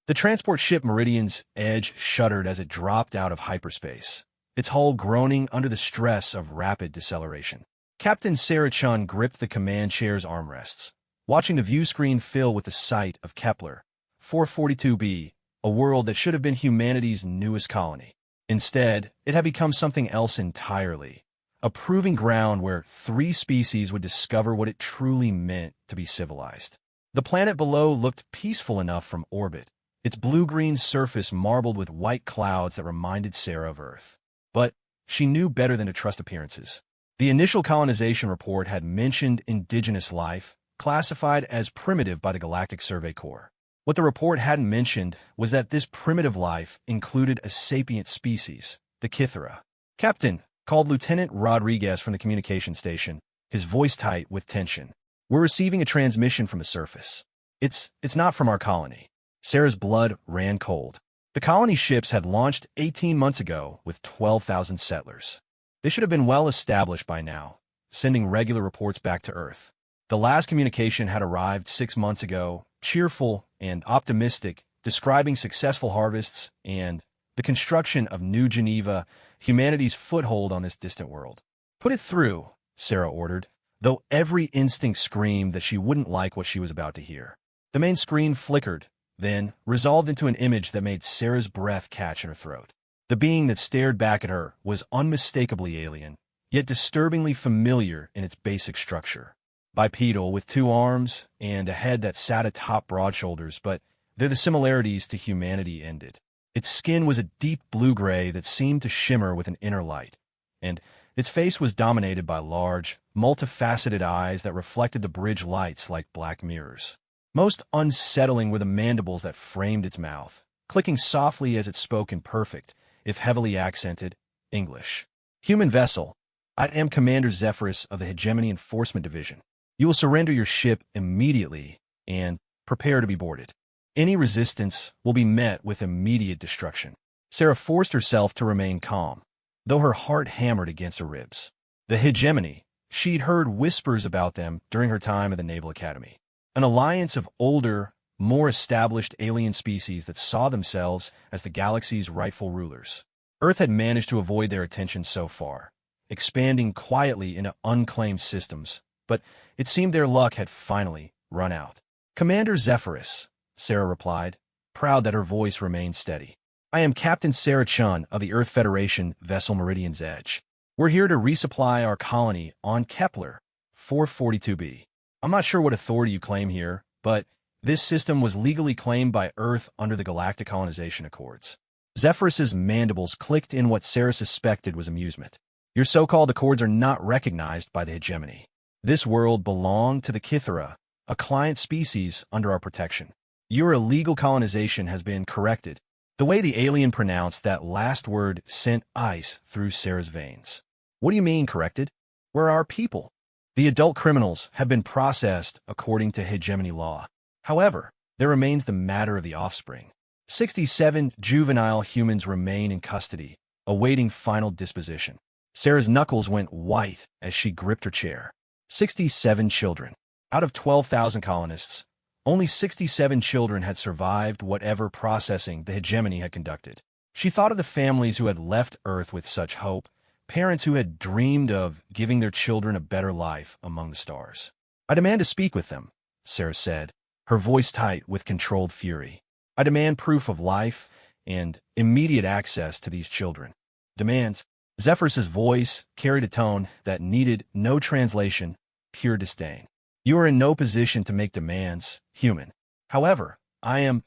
The transport ship Meridian's Edge shuddered as it dropped out of hyperspace, its hull groaning under the stress of rapid deceleration. Captain Sarah Chun gripped the command chair's armrests, watching the view screen fill with the sight of Kepler 442b, a world that should have been humanity's newest colony. Instead, it had become something else entirely, a proving ground where 3 species would discover what it truly meant to be civilized. The planet below looked peaceful enough from orbit, its blue-green surface marbled with white clouds that reminded Sarah of Earth. But she knew better than to trust appearances. The initial colonization report had mentioned indigenous life, classified as primitive by the Galactic Survey Corps. What the report hadn't mentioned was that this primitive life included a sapient species, the Kythera. "Captain," called Lieutenant Rodriguez from the communication station, his voice tight with tension. "We're receiving a transmission from the surface. It's not from our colony." Sarah's blood ran cold. The colony ships had launched 18 months ago with 12,000 settlers. They should have been well established by now, sending regular reports back to Earth. The last communication had arrived 6 months ago, cheerful and optimistic, describing successful harvests and the construction of New Geneva, humanity's foothold on this distant world. "Put it through," Sarah ordered, though every instinct screamed that she wouldn't like what she was about to hear. The main screen flickered, then resolved into an image that made Sarah's breath catch in her throat. The being that stared back at her was unmistakably alien, yet disturbingly familiar in its basic structure. Bipedal, with 2 arms and a head that sat atop broad shoulders, but there the similarities to humanity ended. Its skin was a deep blue-gray that seemed to shimmer with an inner light, and its face was dominated by large, multifaceted eyes that reflected the bridge lights like black mirrors. Most unsettling were the mandibles that framed its mouth, clicking softly as it spoke in perfect, if heavily accented, English. "Human vessel, I am Commander Zephyrus of the Hegemony Enforcement Division. You will surrender your ship immediately and prepare to be boarded. Any resistance will be met with immediate destruction." Sarah forced herself to remain calm, though her heart hammered against her ribs. The Hegemony, she'd heard whispers about them during her time at the Naval Academy. An alliance of older, more established alien species that saw themselves as the galaxy's rightful rulers. Earth had managed to avoid their attention so far, expanding quietly into unclaimed systems, but it seemed their luck had finally run out. "Commander Zephyrus," Sarah replied, proud that her voice remained steady. "I am Captain Sarah Chun of the Earth Federation vessel Meridian's Edge. We're here to resupply our colony on Kepler 442b. I'm not sure what authority you claim here, but this system was legally claimed by Earth under the Galactic Colonization Accords." Zephyrus's mandibles clicked in what Sarah suspected was amusement. "Your so-called accords are not recognized by the Hegemony. This world belonged to the Kythera, a client species under our protection. Your illegal colonization has been corrected." The way the alien pronounced that last word sent ice through Sarah's veins. "What do you mean, corrected? Where are our people? The adult criminals have been processed according to Hegemony law. However, there remains the matter of the offspring. 67 juvenile humans remain in custody, awaiting final disposition." Sarah's knuckles went white as she gripped her chair. 67 children. Out of 12,000 colonists, only 67 children had survived whatever processing the Hegemony had conducted. She thought of the families who had left Earth with such hope, parents who had dreamed of giving their children a better life among the stars. "I demand to speak with them," Sarah said, her voice tight with controlled fury. "I demand proof of life and immediate access to these children." Demands. Zephyrus's voice carried a tone that needed no translation, pure disdain. "You are in no position to make demands, human. However, I am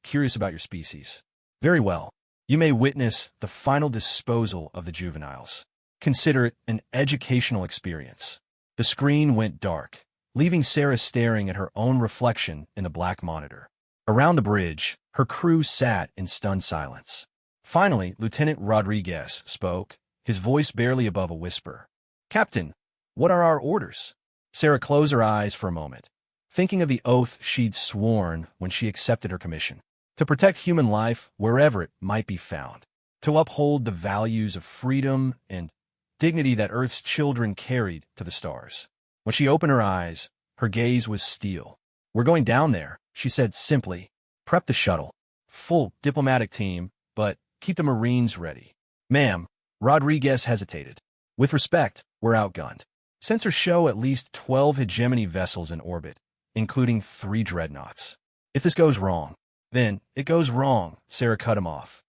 curious about your species. Very well. You may witness the final disposal of the juveniles. Consider it an educational experience." The screen went dark, leaving Sarah staring at her own reflection in the black monitor. Around the bridge, her crew sat in stunned silence. Finally, Lieutenant Rodriguez spoke, his voice barely above a whisper. "Captain, what are our orders?" Sarah closed her eyes for a moment, thinking of the oath she'd sworn when she accepted her commission. To protect human life wherever it might be found. To uphold the values of freedom and dignity that Earth's children carried to the stars. When she opened her eyes, her gaze was steel. "We're going down there," she said simply. "Prep the shuttle. Full diplomatic team, but keep the Marines ready. Ma'am, Rodriguez hesitated. With respect, we're outgunned. Sensors show at least 12 hegemony vessels in orbit, including 3 dreadnoughts. If this goes wrong, then it goes wrong, Sarah cut him off.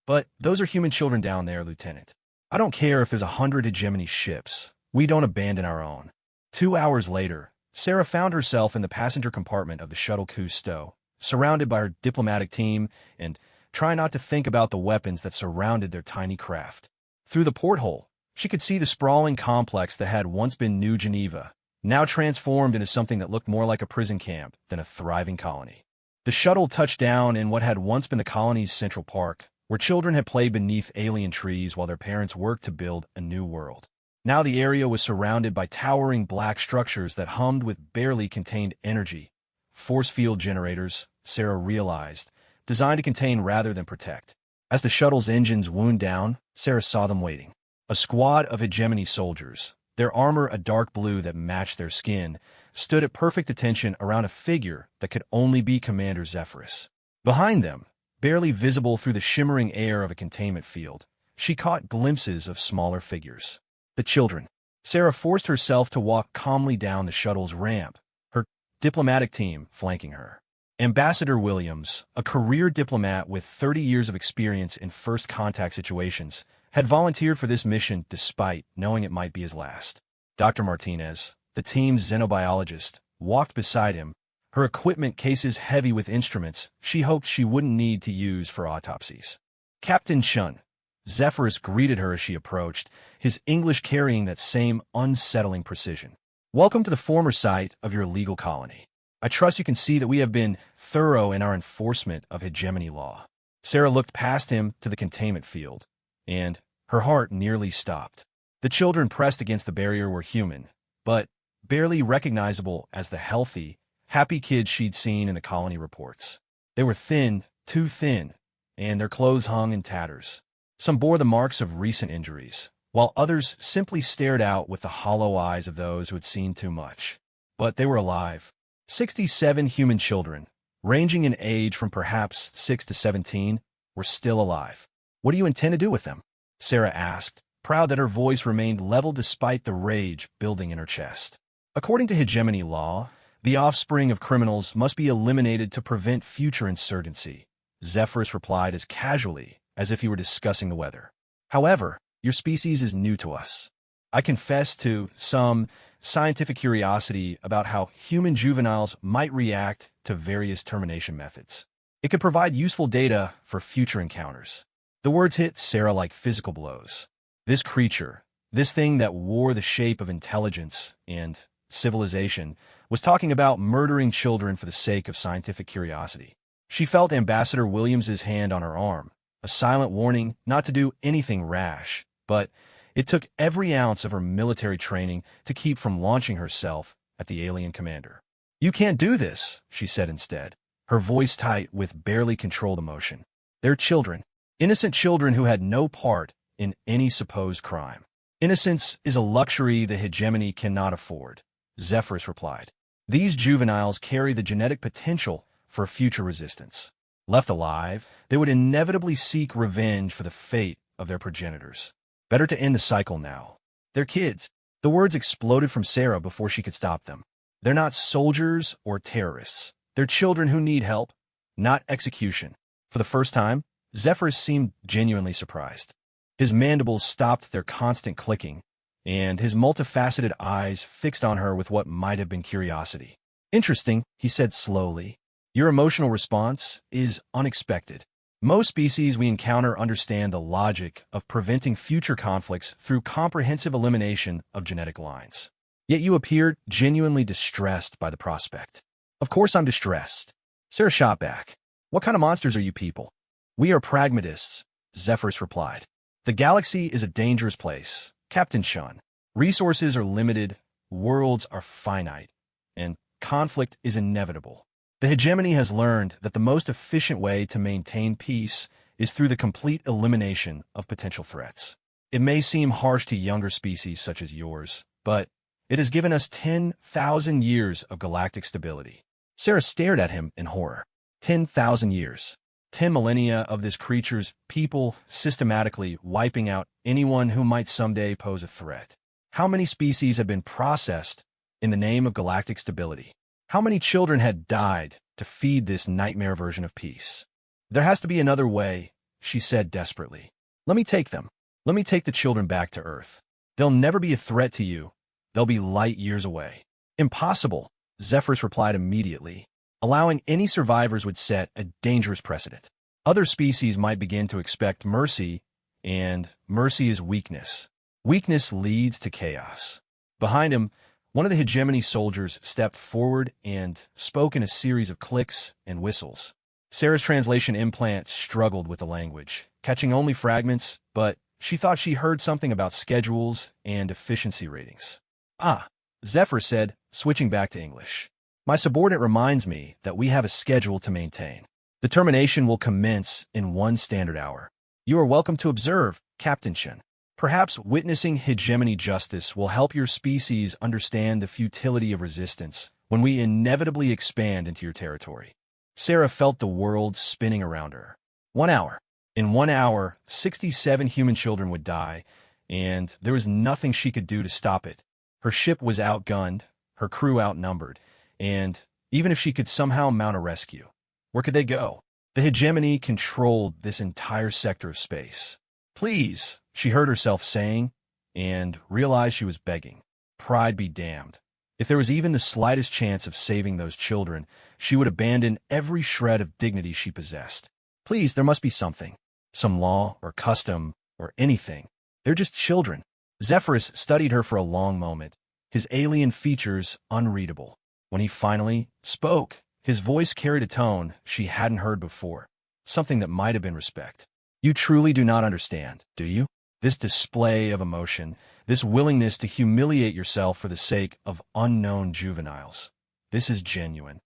But those are human children down there, Lieutenant. I don't care if there's 100 hegemony ships. We don't abandon our own. 2 hours later, Sarah found herself in the passenger compartment of the shuttle Cousteau, surrounded by her diplomatic team, and trying not to think about the weapons that surrounded their tiny craft. Through the porthole, she could see the sprawling complex that had once been New Geneva, now transformed into something that looked more like a prison camp than a thriving colony. The shuttle touched down in what had once been the colony's central park, where children had played beneath alien trees while their parents worked to build a new world. Now the area was surrounded by towering black structures that hummed with barely contained energy. Force field generators, Sarah realized, designed to contain rather than protect. As the shuttle's engines wound down, Sarah saw them waiting. A squad of hegemony soldiers, their armor a dark blue that matched their skin, stood at perfect attention around a figure that could only be Commander Zephyrus. Behind them, barely visible through the shimmering air of a containment field, she caught glimpses of smaller figures. The children. Sarah forced herself to walk calmly down the shuttle's ramp, her diplomatic team flanking her. Ambassador Williams, a career diplomat with 30 years of experience in first contact situations, had volunteered for this mission despite knowing it might be his last. Dr. Martinez, the team's xenobiologist, walked beside him, her equipment cases heavy with instruments she hoped she wouldn't need to use for autopsies. Captain Chun. Zephyrus greeted her as she approached, his English carrying that same unsettling precision. Welcome to the former site of your legal colony. I trust you can see that we have been thorough in our enforcement of hegemony law. Sarah looked past him to the containment field, and her heart nearly stopped. The children pressed against the barrier were human, but barely recognizable as the healthy, happy kids she'd seen in the colony reports. They were thin, too thin, and their clothes hung in tatters. Some bore the marks of recent injuries, while others simply stared out with the hollow eyes of those who had seen too much. But they were alive. 67 human children, ranging in age from perhaps 6 to 17, were still alive. What do you intend to do with them? Sarah asked, proud that her voice remained level despite the rage building in her chest. According to hegemony law, the offspring of criminals must be eliminated to prevent future insurgency, Zephyrus replied as casually as if he were discussing the weather. However, your species is new to us. I confess to some scientific curiosity about how human juveniles might react to various termination methods. It could provide useful data for future encounters. The words hit Sarah like physical blows. This creature, this thing that wore the shape of intelligence and civilization, was talking about murdering children for the sake of scientific curiosity. She felt Ambassador Williams's hand on her arm, a silent warning not to do anything rash, but it took every ounce of her military training to keep from launching herself at the alien commander. You can't do this, she said instead, her voice tight with barely controlled emotion. They're children, innocent children who had no part in any supposed crime. Innocence is a luxury the hegemony cannot afford, Zephyrus replied. These juveniles carry the genetic potential for future resistance. Left alive, they would inevitably seek revenge for the fate of their progenitors. Better to end the cycle now. They're kids. The words exploded from Sarah before she could stop them. They're not soldiers or terrorists. They're children who need help, not execution. For the first time, Zephyrus seemed genuinely surprised. His mandibles stopped their constant clicking, and his multifaceted eyes fixed on her with what might have been curiosity. Interesting, he said slowly. Your emotional response is unexpected. Most species we encounter understand the logic of preventing future conflicts through comprehensive elimination of genetic lines. Yet you appeared genuinely distressed by the prospect. Of course I'm distressed. Sarah shot back. What kind of monsters are you people? We are pragmatists, Zephyrus replied. The galaxy is a dangerous place, Captain Chun. Resources are limited, worlds are finite, and conflict is inevitable. The hegemony has learned that the most efficient way to maintain peace is through the complete elimination of potential threats. It may seem harsh to younger species such as yours, but it has given us 10,000 years of galactic stability. Sarah stared at him in horror. 10,000 years. 10 millennia of this creature's people systematically wiping out anyone who might someday pose a threat. How many species have been processed in the name of galactic stability? How many children had died to feed this nightmare version of peace? There has to be another way, she said desperately. Let me take them. Let me take the children back to Earth. They'll never be a threat to you. They'll be light years away. Impossible, Zephyrus replied immediately. Allowing any survivors would set a dangerous precedent. Other species might begin to expect mercy, and mercy is weakness. Weakness leads to chaos. Behind him, one of the hegemony soldiers stepped forward and spoke in a series of clicks and whistles. Sarah's translation implant struggled with the language, catching only fragments, but she thought she heard something about schedules and efficiency ratings. Ah, Zephyr said, switching back to English. My subordinate reminds me that we have a schedule to maintain. The termination will commence in 1 standard hour. You are welcome to observe, Captain Chen. Perhaps witnessing hegemony justice will help your species understand the futility of resistance when we inevitably expand into your territory. Sarah felt the world spinning around her. 1 hour. In 1 hour, 67 human children would die, and there was nothing she could do to stop it. Her ship was outgunned, her crew outnumbered, and even if she could somehow mount a rescue, where could they go? The hegemony controlled this entire sector of space. Please, she heard herself saying, and realized she was begging. Pride be damned. If there was even the slightest chance of saving those children, she would abandon every shred of dignity she possessed. Please, there must be something. Some law or custom or anything. They're just children. Zephyrus studied her for a long moment, his alien features unreadable. When he finally spoke, his voice carried a tone she hadn't heard before, something that might have been respect. You truly do not understand, do you? This display of emotion, this willingness to humiliate yourself for the sake of unknown juveniles. This is genuine.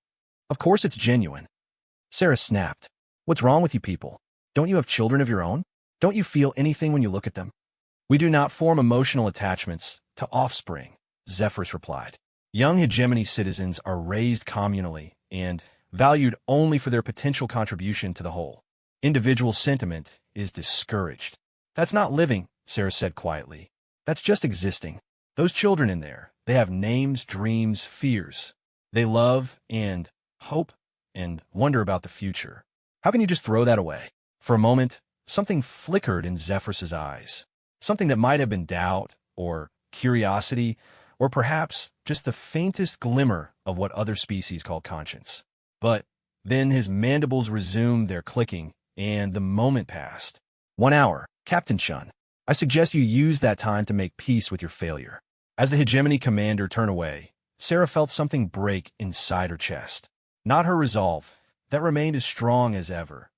Of course it's genuine. Sarah snapped. What's wrong with you people? Don't you have children of your own? Don't you feel anything when you look at them? We do not form emotional attachments to offspring, Zephyrus replied. Young hegemony citizens are raised communally and valued only for their potential contribution to the whole. Individual sentiment is discouraged. That's not living, Sarah said quietly. That's just existing. Those children in there, they have names, dreams, fears. They love and hope and wonder about the future. How can you just throw that away? For a moment, something flickered in Zephyrus's eyes. Something that might have been doubt or curiosity or perhaps just the faintest glimmer of what other species call conscience. But then his mandibles resumed their clicking, and the moment passed. 1 hour, Captain Chun. I suggest you use that time to make peace with your failure. As the hegemony commander turned away, Sarah felt something break inside her chest. Not her resolve, that remained as strong as ever,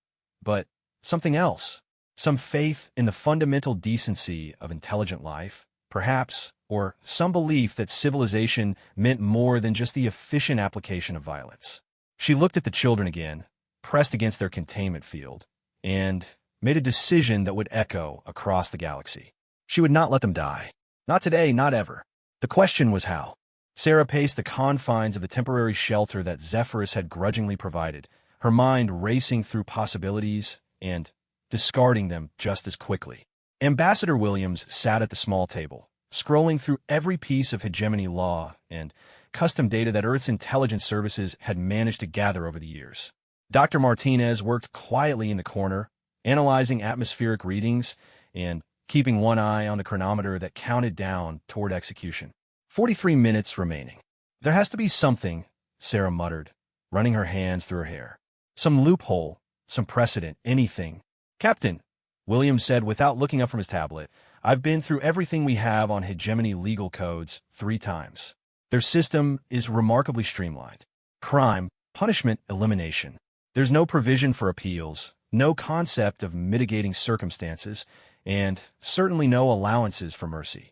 but something else. Some faith in the fundamental decency of intelligent life, perhaps, or some belief that civilization meant more than just the efficient application of violence. She looked at the children again, pressed against their containment field, and made a decision that would echo across the galaxy. She would not let them die. Not today, not ever. The question was how. Sarah paced the confines of the temporary shelter that Zephyrus had grudgingly provided, her mind racing through possibilities and discarding them just as quickly. Ambassador Williams sat at the small table, scrolling through every piece of hegemony law and custom data that Earth's intelligence services had managed to gather over the years. Dr. Martinez worked quietly in the corner, analyzing atmospheric readings and keeping one eye on the chronometer that counted down toward execution. 43 minutes remaining. There has to be something, Sarah muttered, running her hands through her hair. Some loophole, some precedent, anything. Captain, Williams said without looking up from his tablet, I've been through everything we have on hegemony legal codes 3 times. Their system is remarkably streamlined. Crime, punishment, elimination. There's no provision for appeals, no concept of mitigating circumstances, and certainly no allowances for mercy.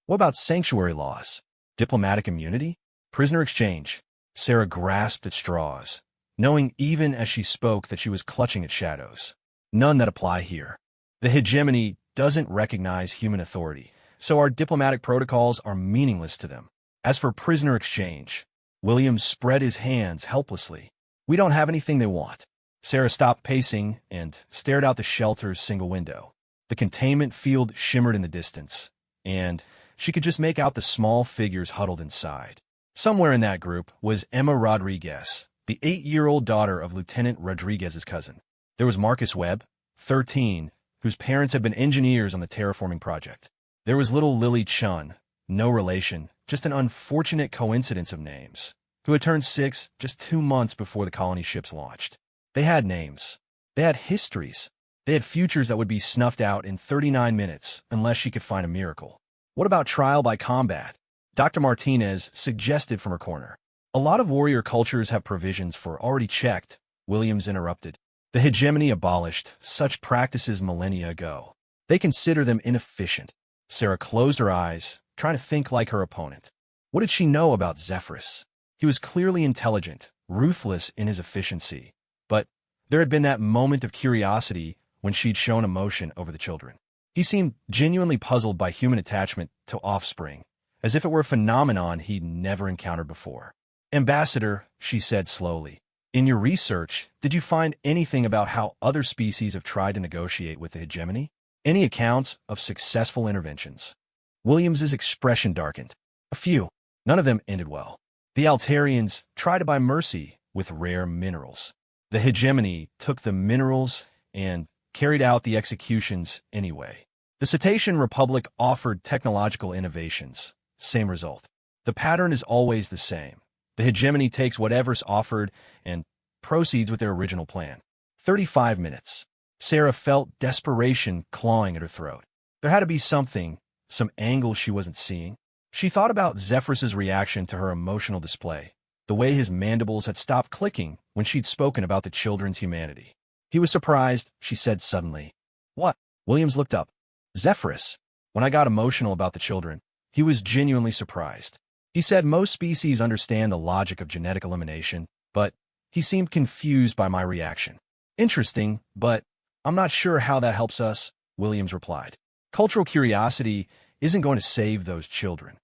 What about sanctuary laws? Diplomatic immunity? Prisoner exchange? Sarah grasped at straws, knowing even as she spoke that she was clutching at shadows. None that apply here. The hegemony doesn't recognize human authority, so our diplomatic protocols are meaningless to them. As for prisoner exchange, Williams spread his hands helplessly. We don't have anything they want. Sarah stopped pacing and stared out the shelter's single window. The containment field shimmered in the distance, and she could just make out the small figures huddled inside. Somewhere in that group was Emma Rodriguez, the 8-year-old daughter of Lieutenant Rodriguez's cousin. There was Marcus Webb, 13, whose parents had been engineers on the terraforming project. There was little Lily Chun, no relation, just an unfortunate coincidence of names, who had turned 6 just 2 months before the colony ships launched. They had names. They had histories. They had futures that would be snuffed out in 39 minutes unless she could find a miracle. What about trial by combat? Dr. Martinez suggested from her corner. A lot of warrior cultures have provisions for already checked, Williams interrupted. The hegemony abolished such practices millennia ago. They consider them inefficient. Sarah closed her eyes, trying to think like her opponent. What did she know about Zephyrus? He was clearly intelligent, ruthless in his efficiency. But there had been that moment of curiosity when she'd shown emotion over the children. He seemed genuinely puzzled by human attachment to offspring, as if it were a phenomenon he'd never encountered before. Ambassador, she said slowly, in your research, did you find anything about how other species have tried to negotiate with the hegemony? Any accounts of successful interventions? Williams's expression darkened. A few. None of them ended well. The Altarians tried to buy mercy with rare minerals. The hegemony took the minerals and carried out the executions anyway. The Cetacean Republic offered technological innovations. Same result. The pattern is always the same. The hegemony takes whatever's offered and proceeds with their original plan. 35 minutes. Sarah felt desperation clawing at her throat. There had to be something, some angle she wasn't seeing. She thought about Zephyrus's reaction to her emotional display, the way his mandibles had stopped clicking when she'd spoken about the children's humanity. He was surprised, she said suddenly. What? Williams looked up. Zephyrus. When I got emotional about the children, he was genuinely surprised. He said most species understand the logic of genetic elimination, but he seemed confused by my reaction. Interesting, but I'm not sure how that helps us, Williams replied. Cultural curiosity isn't going to save those children.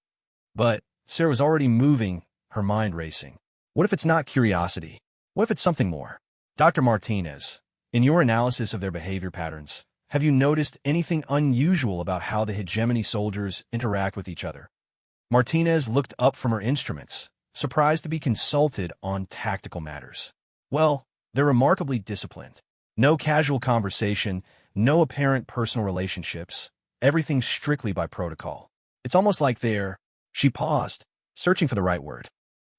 But Sarah was already moving, her mind racing. What if it's not curiosity? What if it's something more? Dr. Martinez, in your analysis of their behavior patterns, have you noticed anything unusual about how the hegemony soldiers interact with each other? Martinez looked up from her instruments, surprised to be consulted on tactical matters. Well, they're remarkably disciplined. No casual conversation, no apparent personal relationships, everything strictly by protocol. It's almost like they're... She paused, searching for the right word.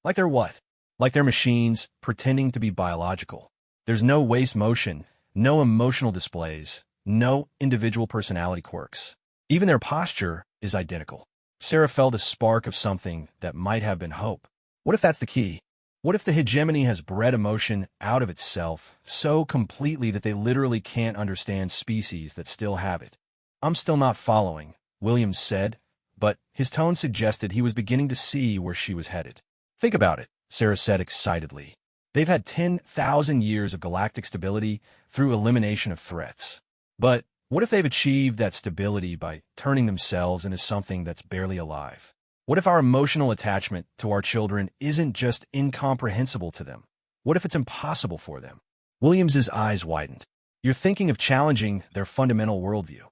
Like they're what? Like they're machines, pretending to be biological. There's no waste motion, no emotional displays, no individual personality quirks. Even their posture is identical. Sarah felt a spark of something that might have been hope. What if that's the key? What if the hegemony has bred emotion out of itself so completely that they literally can't understand species that still have it? I'm still not following, Williams said, but his tone suggested he was beginning to see where she was headed. Think about it, Sarah said excitedly. They've had 10,000 years of galactic stability through elimination of threats. But what if they've achieved that stability by turning themselves into something that's barely alive? What if our emotional attachment to our children isn't just incomprehensible to them? What if it's impossible for them? Williams's eyes widened. You're thinking of challenging their fundamental worldview.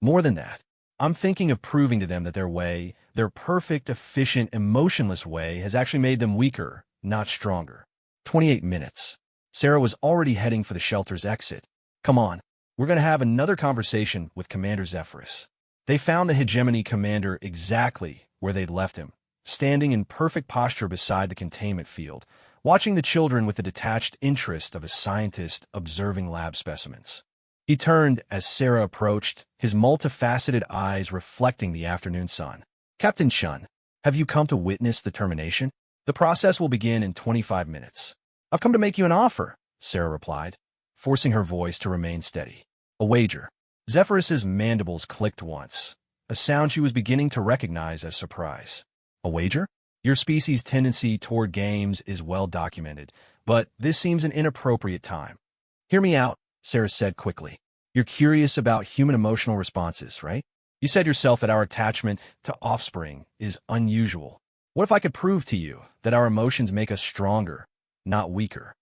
More than that, I'm thinking of proving to them that their way, their perfect, efficient, emotionless way, has actually made them weaker, not stronger. 28 minutes. Sarah was already heading for the shelter's exit. Come on, we're going to have another conversation with Commander Zephyrus. They found the hegemony commander exactly where they'd left him, standing in perfect posture beside the containment field, watching the children with the detached interest of a scientist observing lab specimens. He turned as Sarah approached, his multifaceted eyes reflecting the afternoon sun. Captain Chun, have you come to witness the termination? The process will begin in 25 minutes. I've come to make you an offer, Sarah replied, forcing her voice to remain steady. A wager. Zephyrus's mandibles clicked once, a sound she was beginning to recognize as surprise. A wager? Your species' tendency toward games is well documented, but this seems an inappropriate time. Hear me out, Sarah said quickly. You're curious about human emotional responses, right? You said yourself that our attachment to offspring is unusual. What if I could prove to you that our emotions make us stronger, not weaker?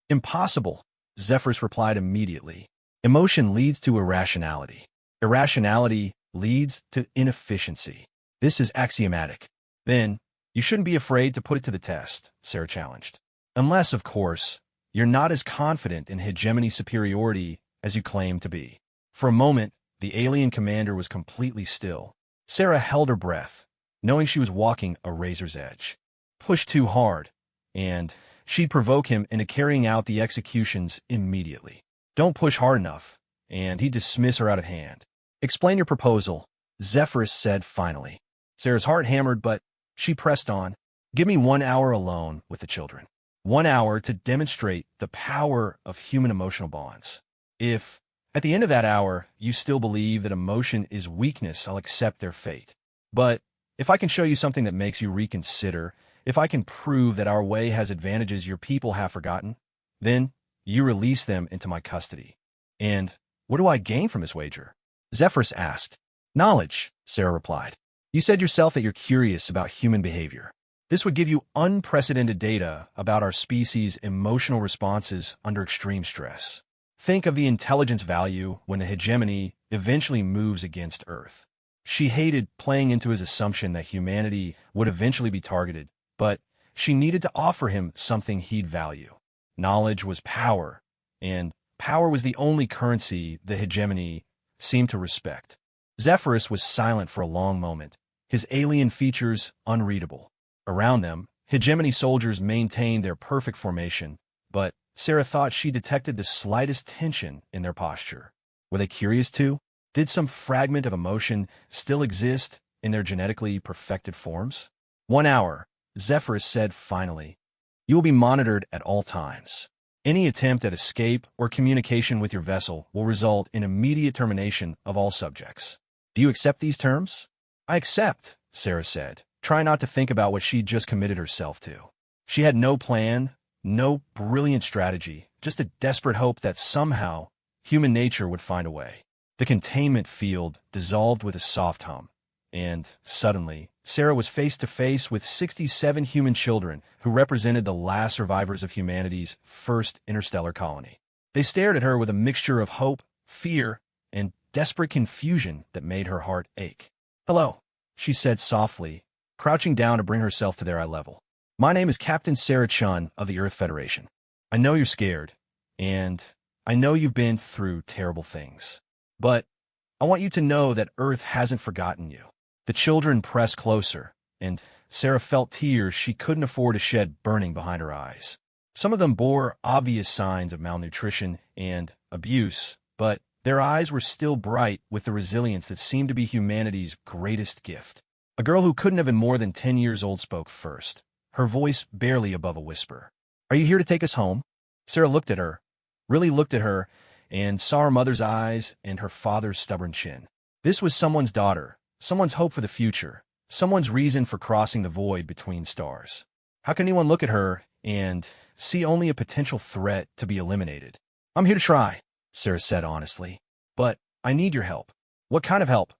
Impossible, Zephyrus replied immediately. Emotion leads to irrationality. Irrationality leads to inefficiency. This is axiomatic. Then, you shouldn't be afraid to put it to the test, Sarah challenged. Unless, of course, you're not as confident in hegemony superiority as you claim to be. For a moment, the alien commander was completely still. Sarah held her breath, knowing she was walking a razor's edge. Push too hard, and she'd provoke him into carrying out the executions immediately. Don't push hard enough, and he'd dismiss her out of hand. Explain your proposal, Zephyrus said finally. Sarah's heart hammered, but she pressed on. Give me 1 hour alone with the children. 1 hour to demonstrate the power of human emotional bonds. If, at the end of that hour, you still believe that emotion is weakness, I'll accept their fate. But if I can show you something that makes you reconsider, if I can prove that our way has advantages your people have forgotten, then you release them into my custody. And what do I gain from this wager? Zephyrus asked. Knowledge, Sarah replied. You said yourself that you're curious about human behavior. This would give you unprecedented data about our species' emotional responses under extreme stress. Think of the intelligence value when the hegemony eventually moves against Earth. She hated playing into his assumption that humanity would eventually be targeted, but she needed to offer him something he'd value. Knowledge was power, and power was the only currency the hegemony seemed to respect. Zephyrus was silent for a long moment, his alien features unreadable. Around them, hegemony soldiers maintained their perfect formation, but Sarah thought she detected the slightest tension in their posture. Were they curious too? Did some fragment of emotion still exist in their genetically perfected forms? 1 hour, Zephyrus said finally. You will be monitored at all times. Any attempt at escape or communication with your vessel will result in immediate termination of all subjects. Do you accept these terms? I accept, Sarah said. Try not to think about what she'd just committed herself to. She had no plan, no brilliant strategy, just a desperate hope that somehow human nature would find a way. The containment field dissolved with a soft hum, and suddenly, Sarah was face to face with 67 human children who represented the last survivors of humanity's first interstellar colony. They stared at her with a mixture of hope, fear, and desperate confusion that made her heart ache. Hello, she said softly, crouching down to bring herself to their eye level. My name is Captain Sarah Chun of the Earth Federation. I know you're scared, and I know you've been through terrible things. But I want you to know that Earth hasn't forgotten you. The children pressed closer, and Sarah felt tears she couldn't afford to shed burning behind her eyes. Some of them bore obvious signs of malnutrition and abuse, but their eyes were still bright with the resilience that seemed to be humanity's greatest gift. A girl who couldn't have been more than 10 years old spoke first, her voice barely above a whisper. Are you here to take us home? Sarah looked at her, really looked at her, and saw her mother's eyes and her father's stubborn chin. This was someone's daughter, someone's hope for the future, someone's reason for crossing the void between stars. How can anyone look at her and see only a potential threat to be eliminated? I'm here to try, Sarah said honestly. But I need your help. What kind of help?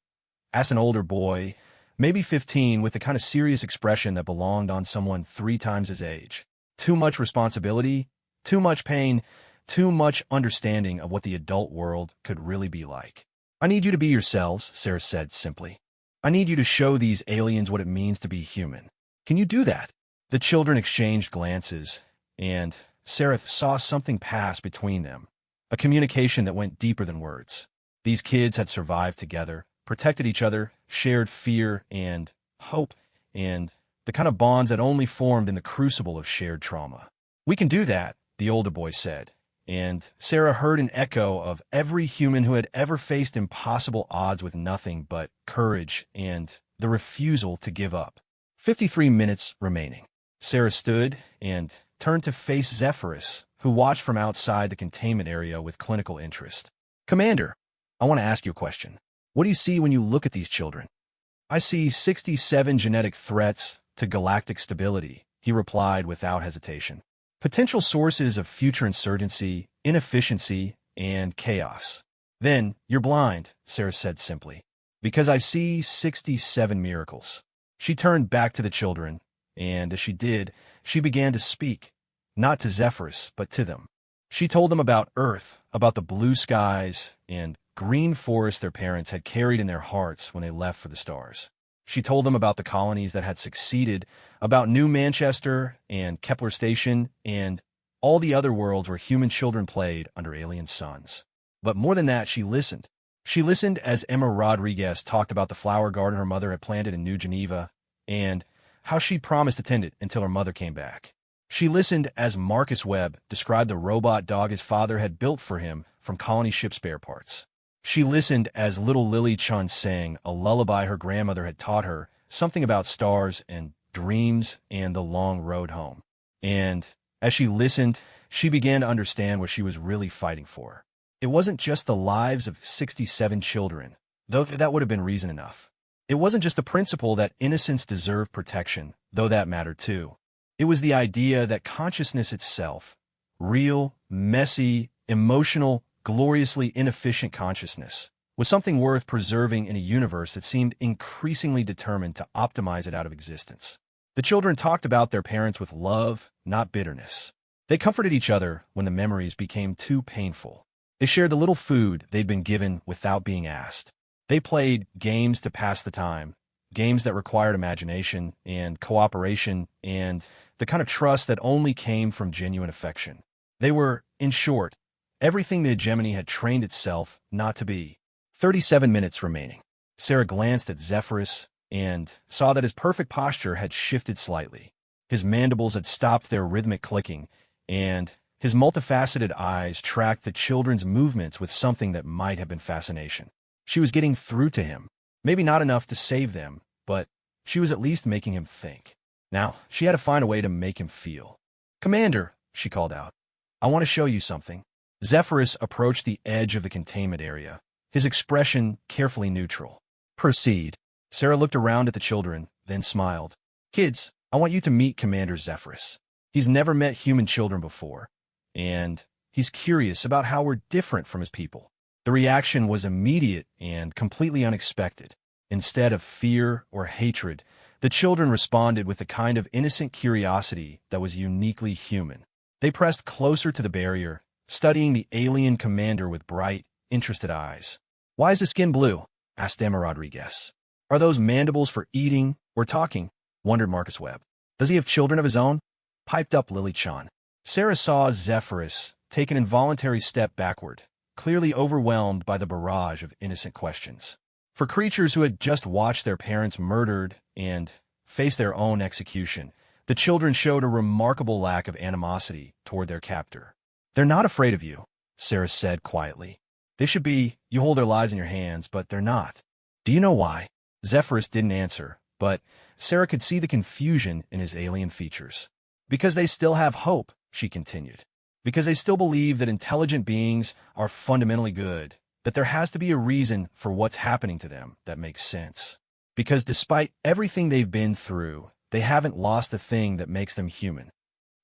Asked an older boy, maybe 15, with the kind of serious expression that belonged on someone 3 times his age. Too much responsibility, too much pain, too much understanding of what the adult world could really be like. I need you to be yourselves, Sarah said simply. I need you to show these aliens what it means to be human. Can you do that? The children exchanged glances, and Sarah saw something pass between them, a communication that went deeper than words. These kids had survived together, protected each other, shared fear and hope, and the kind of bonds that only formed in the crucible of shared trauma. We can do that, the older boy said, and Sarah heard an echo of every human who had ever faced impossible odds with nothing but courage and the refusal to give up. 53 minutes remaining. Sarah stood and turned to face Zephyrus, who watched from outside the containment area with clinical interest. Commander, I want to ask you a question. What do you see when you look at these children? I see 67 genetic threats to galactic stability, he replied without hesitation. Potential sources of future insurgency, inefficiency, and chaos. Then, you're blind, Sarah said simply. Because I see 67 miracles. She turned back to the children, and as she did, she began to speak, not to Zephyrus, but to them. She told them about Earth, about the blue skies and green forests their parents had carried in their hearts when they left for the stars. She told them about the colonies that had succeeded, about New Manchester and Kepler Station, and all the other worlds where human children played under alien suns. But more than that, she listened. She listened as Emma Rodriguez talked about the flower garden her mother had planted in New Geneva, and how she promised to tend it until her mother came back. She listened as Marcus Webb described the robot dog his father had built for him from colony ship spare parts. She listened as little Lily Chun sang a lullaby her grandmother had taught her, something about stars and dreams and the long road home. And as she listened, she began to understand what she was really fighting for. It wasn't just the lives of 67 children, though that would have been reason enough. It wasn't just the principle that innocence deserved protection, though that mattered too. It was the idea that consciousness itself, real, messy, emotional, gloriously inefficient consciousness, was something worth preserving in a universe that seemed increasingly determined to optimize it out of existence. The children talked about their parents with love, not bitterness. They comforted each other when the memories became too painful. They shared the little food they'd been given without being asked. They played games to pass the time, games that required imagination and cooperation and the kind of trust that only came from genuine affection. They were, in short, everything the hegemony had trained itself not to be. 37 minutes remaining. Sarah glanced at Zephyrus and saw that his perfect posture had shifted slightly. His mandibles had stopped their rhythmic clicking, and his multifaceted eyes tracked the children's movements with something that might have been fascination. She was getting through to him. Maybe not enough to save them, but she was at least making him think. Now, she had to find a way to make him feel. "Commander," she called out, "I want to show you something." Zephyrus approached the edge of the containment area, his expression carefully neutral. "Proceed." Sarah looked around at the children, then smiled. "Kids, I want you to meet Commander Zephyrus. He's never met human children before, and he's curious about how we're different from his people." The reaction was immediate and completely unexpected. Instead of fear or hatred, the children responded with a kind of innocent curiosity that was uniquely human. They pressed closer to the barrier, studying the alien commander with bright, interested eyes. "Why is his skin blue?" asked Emma Rodriguez. "Are those mandibles for eating or talking?" wondered Marcus Webb. "Does he have children of his own?" piped up Lily Chun. Sarah saw Zephyrus take an involuntary step backward, clearly overwhelmed by the barrage of innocent questions. For creatures who had just watched their parents murdered and faced their own execution, the children showed a remarkable lack of animosity toward their captor. "They're not afraid of you," Sarah said quietly. "They should be. You hold their lives in your hands, but they're not. Do you know why?" Zephyrus didn't answer, but Sarah could see the confusion in his alien features. "Because they still have hope," she continued. "Because they still believe that intelligent beings are fundamentally good, that there has to be a reason for what's happening to them that makes sense. Because despite everything they've been through, they haven't lost the thing that makes them human."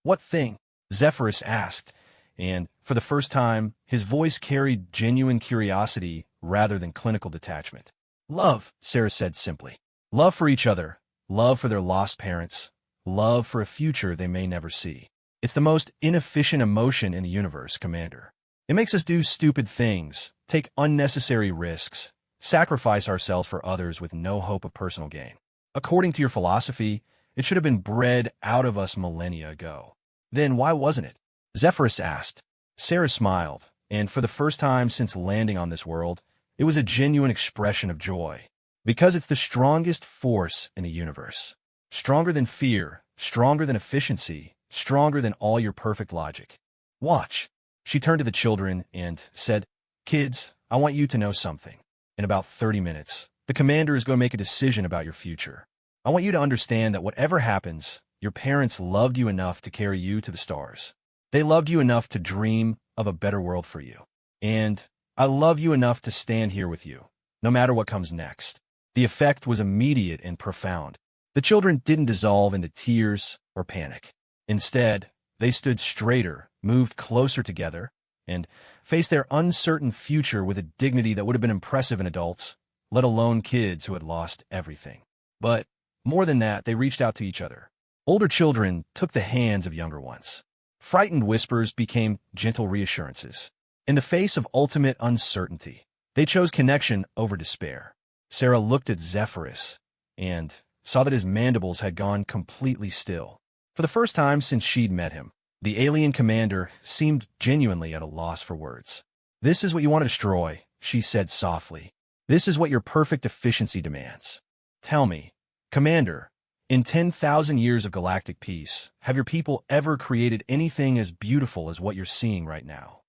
"What thing?" Zephyrus asked, and for the first time, his voice carried genuine curiosity rather than clinical detachment. "Love," Sarah said simply. "Love for each other, love for their lost parents, love for a future they may never see. It's the most inefficient emotion in the universe, Commander. It makes us do stupid things, take unnecessary risks, sacrifice ourselves for others with no hope of personal gain. According to your philosophy, it should have been bred out of us millennia ago. Then why wasn't it?" Zephyrus asked. Sarah smiled, and for the first time since landing on this world, it was a genuine expression of joy. "Because it's the strongest force in the universe. Stronger than fear, stronger than efficiency, stronger than all your perfect logic. Watch." She turned to the children and said, "Kids, I want you to know something. In about 30 minutes, the commander is going to make a decision about your future. I want you to understand that whatever happens, your parents loved you enough to carry you to the stars. They loved you enough to dream of a better world for you. And I love you enough to stand here with you, no matter what comes next." The effect was immediate and profound. The children didn't dissolve into tears or panic. Instead, they stood straighter, moved closer together, and faced their uncertain future with a dignity that would have been impressive in adults, let alone kids who had lost everything. But more than that, they reached out to each other. Older children took the hands of younger ones. Frightened whispers became gentle reassurances. In the face of ultimate uncertainty, they chose connection over despair. Sarah looked at Zephyrus and saw that his mandibles had gone completely still. For the first time since she'd met him, the alien commander seemed genuinely at a loss for words. "This is what you want to destroy," she said softly. "This is what your perfect efficiency demands. Tell me, Commander, in 10,000 years of galactic peace, have your people ever created anything as beautiful as what you're seeing right now?"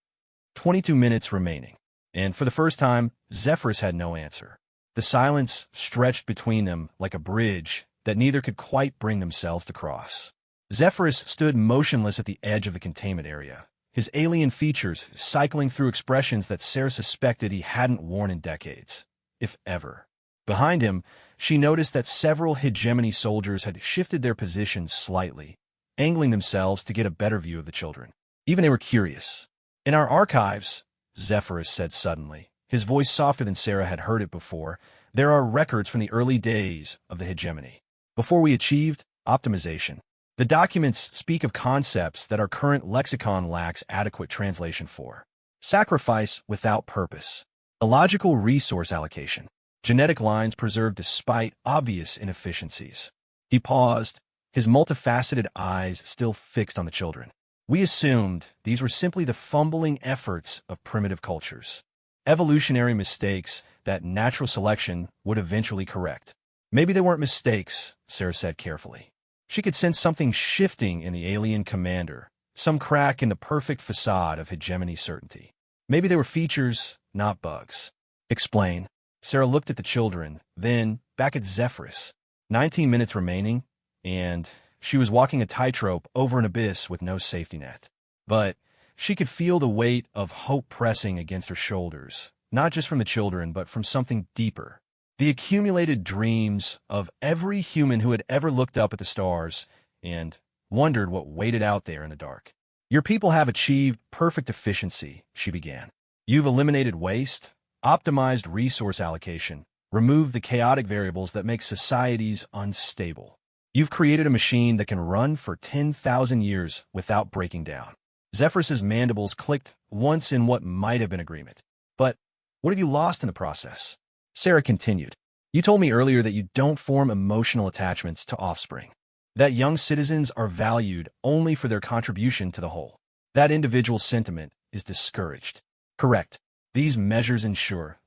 22 minutes remaining, and for the first time, Zephyrus had no answer. The silence stretched between them like a bridge that neither could quite bring themselves to cross. Zephyrus stood motionless at the edge of the containment area, his alien features cycling through expressions that Sarah suspected he hadn't worn in decades, if ever. Behind him, she noticed that several hegemony soldiers had shifted their positions slightly, angling themselves to get a better view of the children. Even they were curious. "In our archives," Zephyrus said suddenly, his voice softer than Sarah had heard it before, "there are records from the early days of the hegemony. Before we achieved optimization. The documents speak of concepts that our current lexicon lacks adequate translation for. Sacrifice without purpose. Illogical resource allocation. Genetic lines preserved despite obvious inefficiencies." He paused, his multifaceted eyes still fixed on the children. "We assumed these were simply the fumbling efforts of primitive cultures. Evolutionary mistakes that natural selection would eventually correct." "Maybe they weren't mistakes," Sarah said carefully. She could sense something shifting in the alien commander, some crack in the perfect facade of hegemony certainty. "Maybe they were features, not bugs." "Explain." Sarah looked at the children, then back at Zephyrus. 19 minutes remaining, and she was walking a tightrope over an abyss with no safety net. But she could feel the weight of hope pressing against her shoulders, not just from the children, but from something deeper. The accumulated dreams of every human who had ever looked up at the stars and wondered what waited out there in the dark. "Your people have achieved perfect efficiency," she began. "You've eliminated waste, optimized resource allocation, removed the chaotic variables that make societies unstable. You've created a machine that can run for 10,000 years without breaking down." Zephyrus's mandibles clicked once in what might have been agreement. "But what have you lost in the process?" Sarah continued. "You told me earlier that you don't form emotional attachments to offspring, that young citizens are valued only for their contribution to the whole. That individual sentiment is discouraged." "Correct. These measures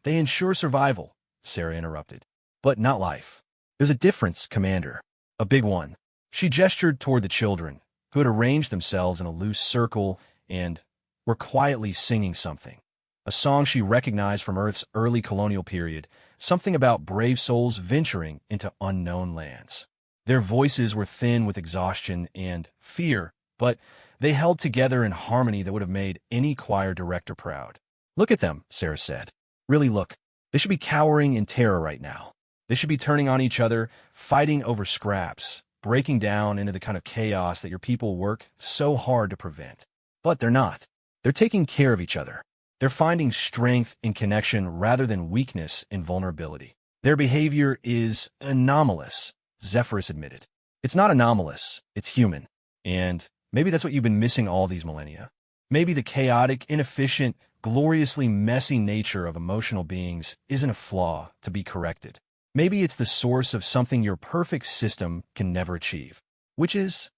they ensure survival," Sarah interrupted. "But not life. There's a difference, Commander. A big one." She gestured toward the children, who had arranged themselves in a loose circle and were quietly singing something. A song she recognized from Earth's early colonial period, something about brave souls venturing into unknown lands. Their voices were thin with exhaustion and fear, but they held together in harmony that would have made any choir director proud. "Look at them," Sarah said. "Really look. They should be cowering in terror right now. They should be turning on each other, fighting over scraps, breaking down into the kind of chaos that your people work so hard to prevent. But they're not. They're taking care of each other. They're finding strength in connection rather than weakness in vulnerability. Their behavior is anomalous," Zephyrus admitted. "It's not anomalous, it's human. And maybe that's what you've been missing all these millennia. Maybe the chaotic, inefficient, gloriously messy nature of emotional beings isn't a flaw to be corrected. Maybe it's the source of something your perfect system can never achieve." "Which is?"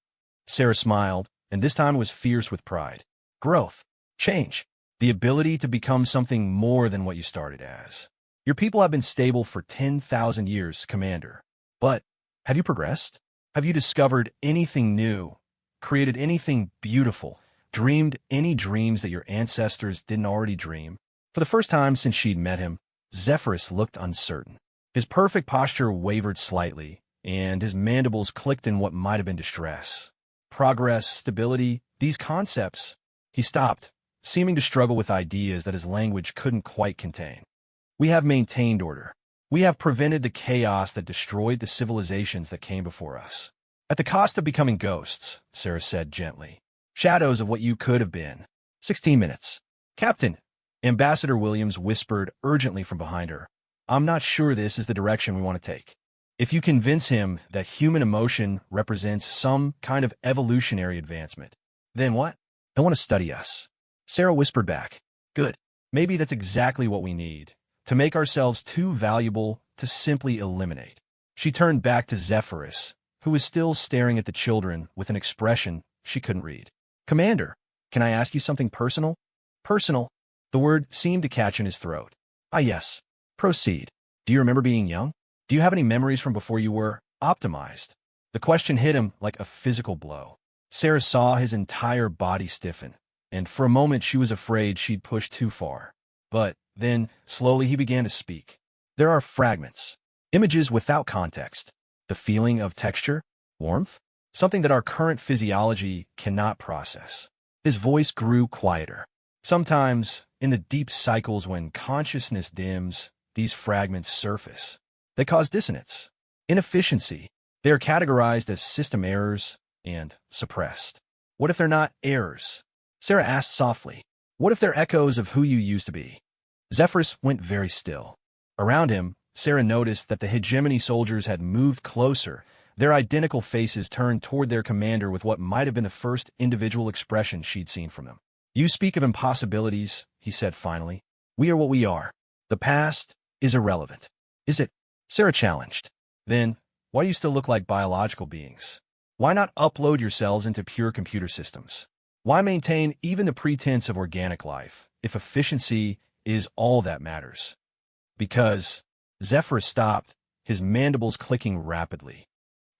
Sarah smiled, and this time it was fierce with pride. "Growth. Change. The ability to become something more than what you started as. Your people have been stable for 10,000 years, Commander. But have you progressed? Have you discovered anything new, created anything beautiful, dreamed any dreams that your ancestors didn't already dream?" For the first time since she'd met him, Zephyrus looked uncertain. His perfect posture wavered slightly, and his mandibles clicked in what might have been distress. Progress, stability, these concepts. He stopped, seeming to struggle with ideas that his language couldn't quite contain. "We have maintained order. We have prevented the chaos that destroyed the civilizations that came before us. At the cost of becoming ghosts," Sarah said gently. "Shadows of what you could have been." 16 minutes. "Captain," Ambassador Williams whispered urgently from behind her, "I'm not sure this is the direction we want to take. If you convince him that human emotion represents some kind of evolutionary advancement, then what?" I want to study us. Sarah whispered back. Good. Maybe that's exactly what we need, to make ourselves too valuable to simply eliminate. She turned back to Zephyrus, who was still staring at the children with an expression she couldn't read. Commander, can I ask you something personal? Personal? The word seemed to catch in his throat. Ah, yes. Proceed. Do you remember being young? Do you have any memories from before you were optimized? The question hit him like a physical blow. Sarah saw his entire body stiffen, and for a moment she was afraid she'd pushed too far. But then, slowly he began to speak. There are fragments, images without context, the feeling of texture, warmth, something that our current physiology cannot process. His voice grew quieter. Sometimes, in the deep cycles when consciousness dims, these fragments surface. They cause dissonance, inefficiency. They are categorized as system errors and suppressed. What if they're not errors? Sarah asked softly. What if they're echoes of who you used to be? Zephyrus went very still. Around him, Sarah noticed that the hegemony soldiers had moved closer, their identical faces turned toward their commander with what might have been the first individual expression she'd seen from them. You speak of impossibilities, he said finally. We are what we are. The past is irrelevant. Is it? Sarah challenged. Then, why do you still look like biological beings? Why not upload yourselves into pure computer systems? Why maintain even the pretense of organic life, if efficiency is all that matters? Because Zephyrus stopped, his mandibles clicking rapidly.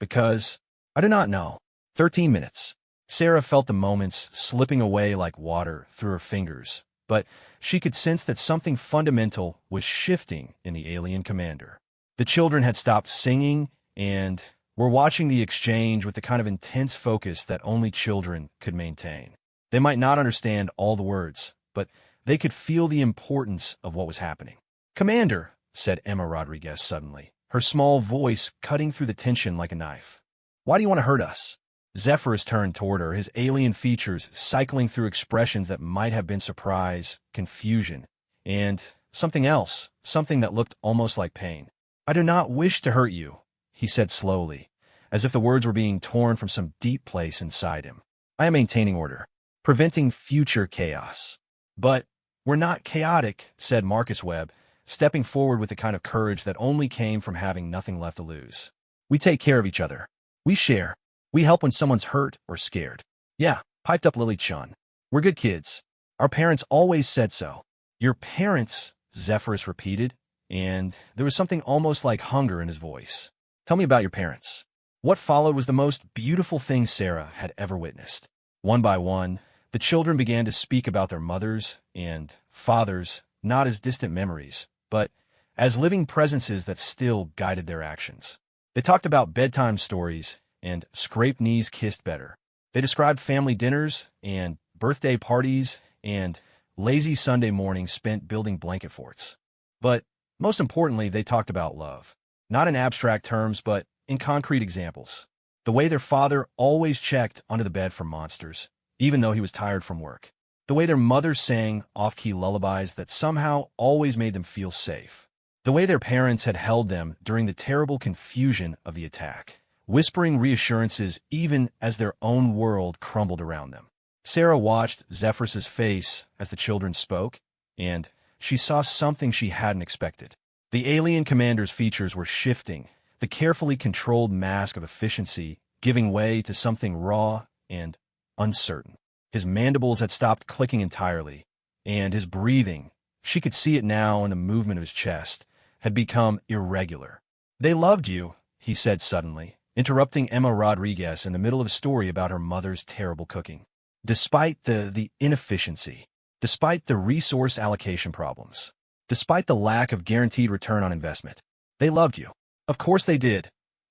Because, I do not know. 13 minutes. Sarah felt the moments slipping away like water through her fingers, but she could sense that something fundamental was shifting in the alien commander. The children had stopped singing and were watching the exchange with the kind of intense focus that only children could maintain. They might not understand all the words, but they could feel the importance of what was happening. Commander, said Emma Rodriguez suddenly, her small voice cutting through the tension like a knife. Why do you want to hurt us? Zephyrus turned toward her, his alien features cycling through expressions that might have been surprise, confusion, and something else, something that looked almost like pain. I do not wish to hurt you, he said slowly, as if the words were being torn from some deep place inside him. I am maintaining order, preventing future chaos. But we're not chaotic, said Marcus Webb, stepping forward with the kind of courage that only came from having nothing left to lose. We take care of each other. We share. We help when someone's hurt or scared. Yeah, piped up Lily Chun. We're good kids. Our parents always said so. Your parents, Zephyrus repeated, and there was something almost like hunger in his voice. Tell me about your parents. What followed was the most beautiful thing Sarah had ever witnessed. One by one, the children began to speak about their mothers and fathers, not as distant memories, but as living presences that still guided their actions. They talked about bedtime stories and scraped knees kissed better. They described family dinners and birthday parties and lazy Sunday mornings spent building blanket forts. But most importantly, they talked about love. Not in abstract terms, but in concrete examples. The way their father always checked under the bed for monsters, even though he was tired from work. The way their mother sang off-key lullabies that somehow always made them feel safe. The way their parents had held them during the terrible confusion of the attack, whispering reassurances even as their own world crumbled around them. Sarah watched Zephyrus's face as the children spoke, and she saw something she hadn't expected. The alien commander's features were shifting, the carefully controlled mask of efficiency giving way to something raw and uncertain. His mandibles had stopped clicking entirely, and his breathing, she could see it now in the movement of his chest, had become irregular. They loved you, he said suddenly, interrupting Emma Rodriguez in the middle of a story about her mother's terrible cooking. Despite the inefficiency, despite the resource allocation problems, despite the lack of guaranteed return on investment, they loved you. Of course they did,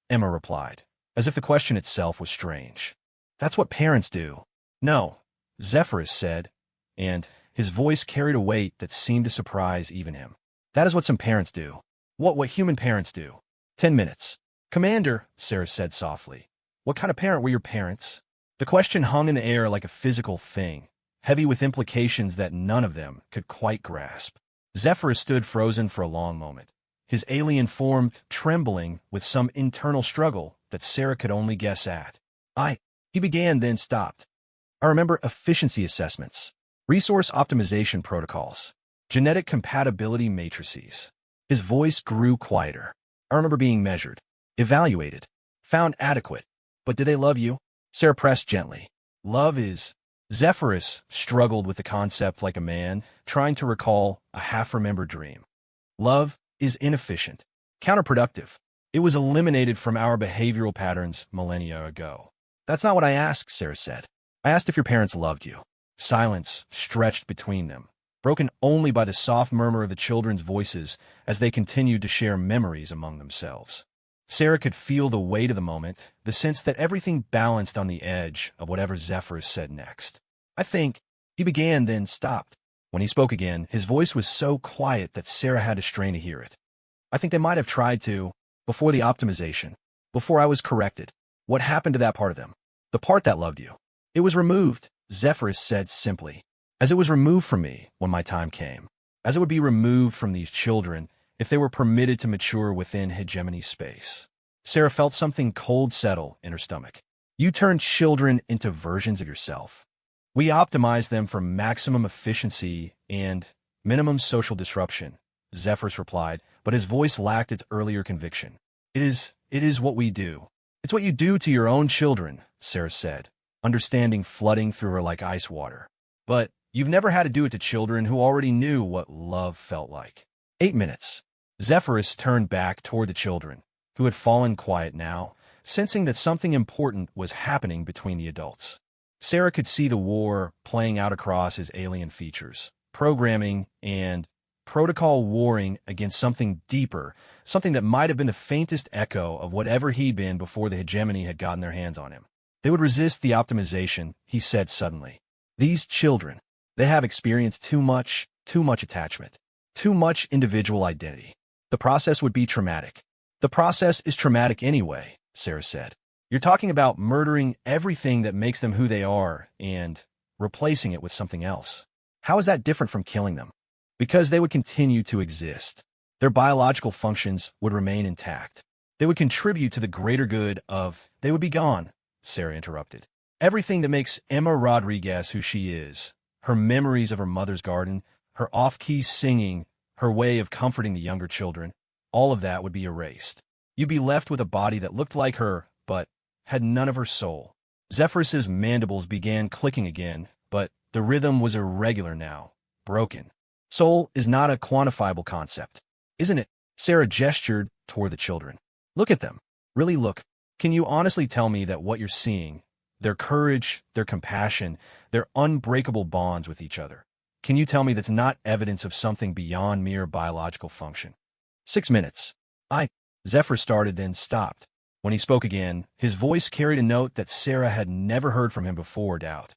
Emma replied, as if the question itself was strange. That's what parents do. No, Zephyrus said, and his voice carried a weight that seemed to surprise even him. That is what some parents do. What human parents do. 10 minutes. Commander, Sarah said softly, what kind of parent were your parents? The question hung in the air like a physical thing, heavy with implications that none of them could quite grasp. Zephyrus stood frozen for a long moment, his alien form trembling with some internal struggle that Sarah could only guess at. He began, then stopped. I remember efficiency assessments, resource optimization protocols, genetic compatibility matrices. His voice grew quieter. I remember being measured, evaluated, found adequate. But did they love you? Sarah pressed gently. Love is... Zephyrus struggled with the concept like a man trying to recall a half-remembered dream. Love is inefficient, counterproductive. It was eliminated from our behavioral patterns millennia ago. That's not what I asked, Sarah said. I asked if your parents loved you. Silence stretched between them, broken only by the soft murmur of the children's voices as they continued to share memories among themselves. Sarah could feel the weight of the moment, the sense that everything balanced on the edge of whatever Zephyrus said next. I think, he began, then stopped. When he spoke again, his voice was so quiet that Sarah had to strain to hear it. I think they might have tried to, before the optimization, before I was corrected. What happened to that part of them? The part that loved you. It was removed, Zephyrus said simply, as it was removed from me when my time came, as it would be removed from these children if they were permitted to mature within hegemony space. Sarah felt something cold settle in her stomach. You turned children into versions of yourself. We optimized them for maximum efficiency and minimum social disruption, Zephyrus replied, but his voice lacked its earlier conviction. It is what we do. It's what you do to your own children, Sarah said, understanding flooding through her like ice water. But you've never had to do it to children who already knew what love felt like. 8 minutes. Zephyrus turned back toward the children, who had fallen quiet now, sensing that something important was happening between the adults. Sarah could see the war playing out across his alien features, programming and protocol warring against something deeper, something that might have been the faintest echo of whatever he'd been before the hegemony had gotten their hands on him. They would resist the optimization, he said suddenly. These children, they have experienced too much attachment, too much individual identity. The process would be traumatic. The process is traumatic anyway, Sarah said. You're talking about murdering everything that makes them who they are and replacing it with something else. How is that different from killing them? Because they would continue to exist. Their biological functions would remain intact. They would contribute to the greater good of... They would be gone, Sarah interrupted. Everything that makes Emma Rodriguez who she is, her memories of her mother's garden, her off-key singing, her way of comforting the younger children, all of that would be erased. You'd be left with a body that looked like her, but had none of her soul. Zephyrus's mandibles began clicking again, but the rhythm was irregular now, broken. Soul is not a quantifiable concept, isn't it? Sarah gestured toward the children. Look at them. Really look. Can you honestly tell me that what you're seeing, their courage, their compassion, their unbreakable bonds with each other, can you tell me that's not evidence of something beyond mere biological function? 6 minutes. Zephyr started, then stopped. When he spoke again, his voice carried a note that Sarah had never heard from him before. Doubt.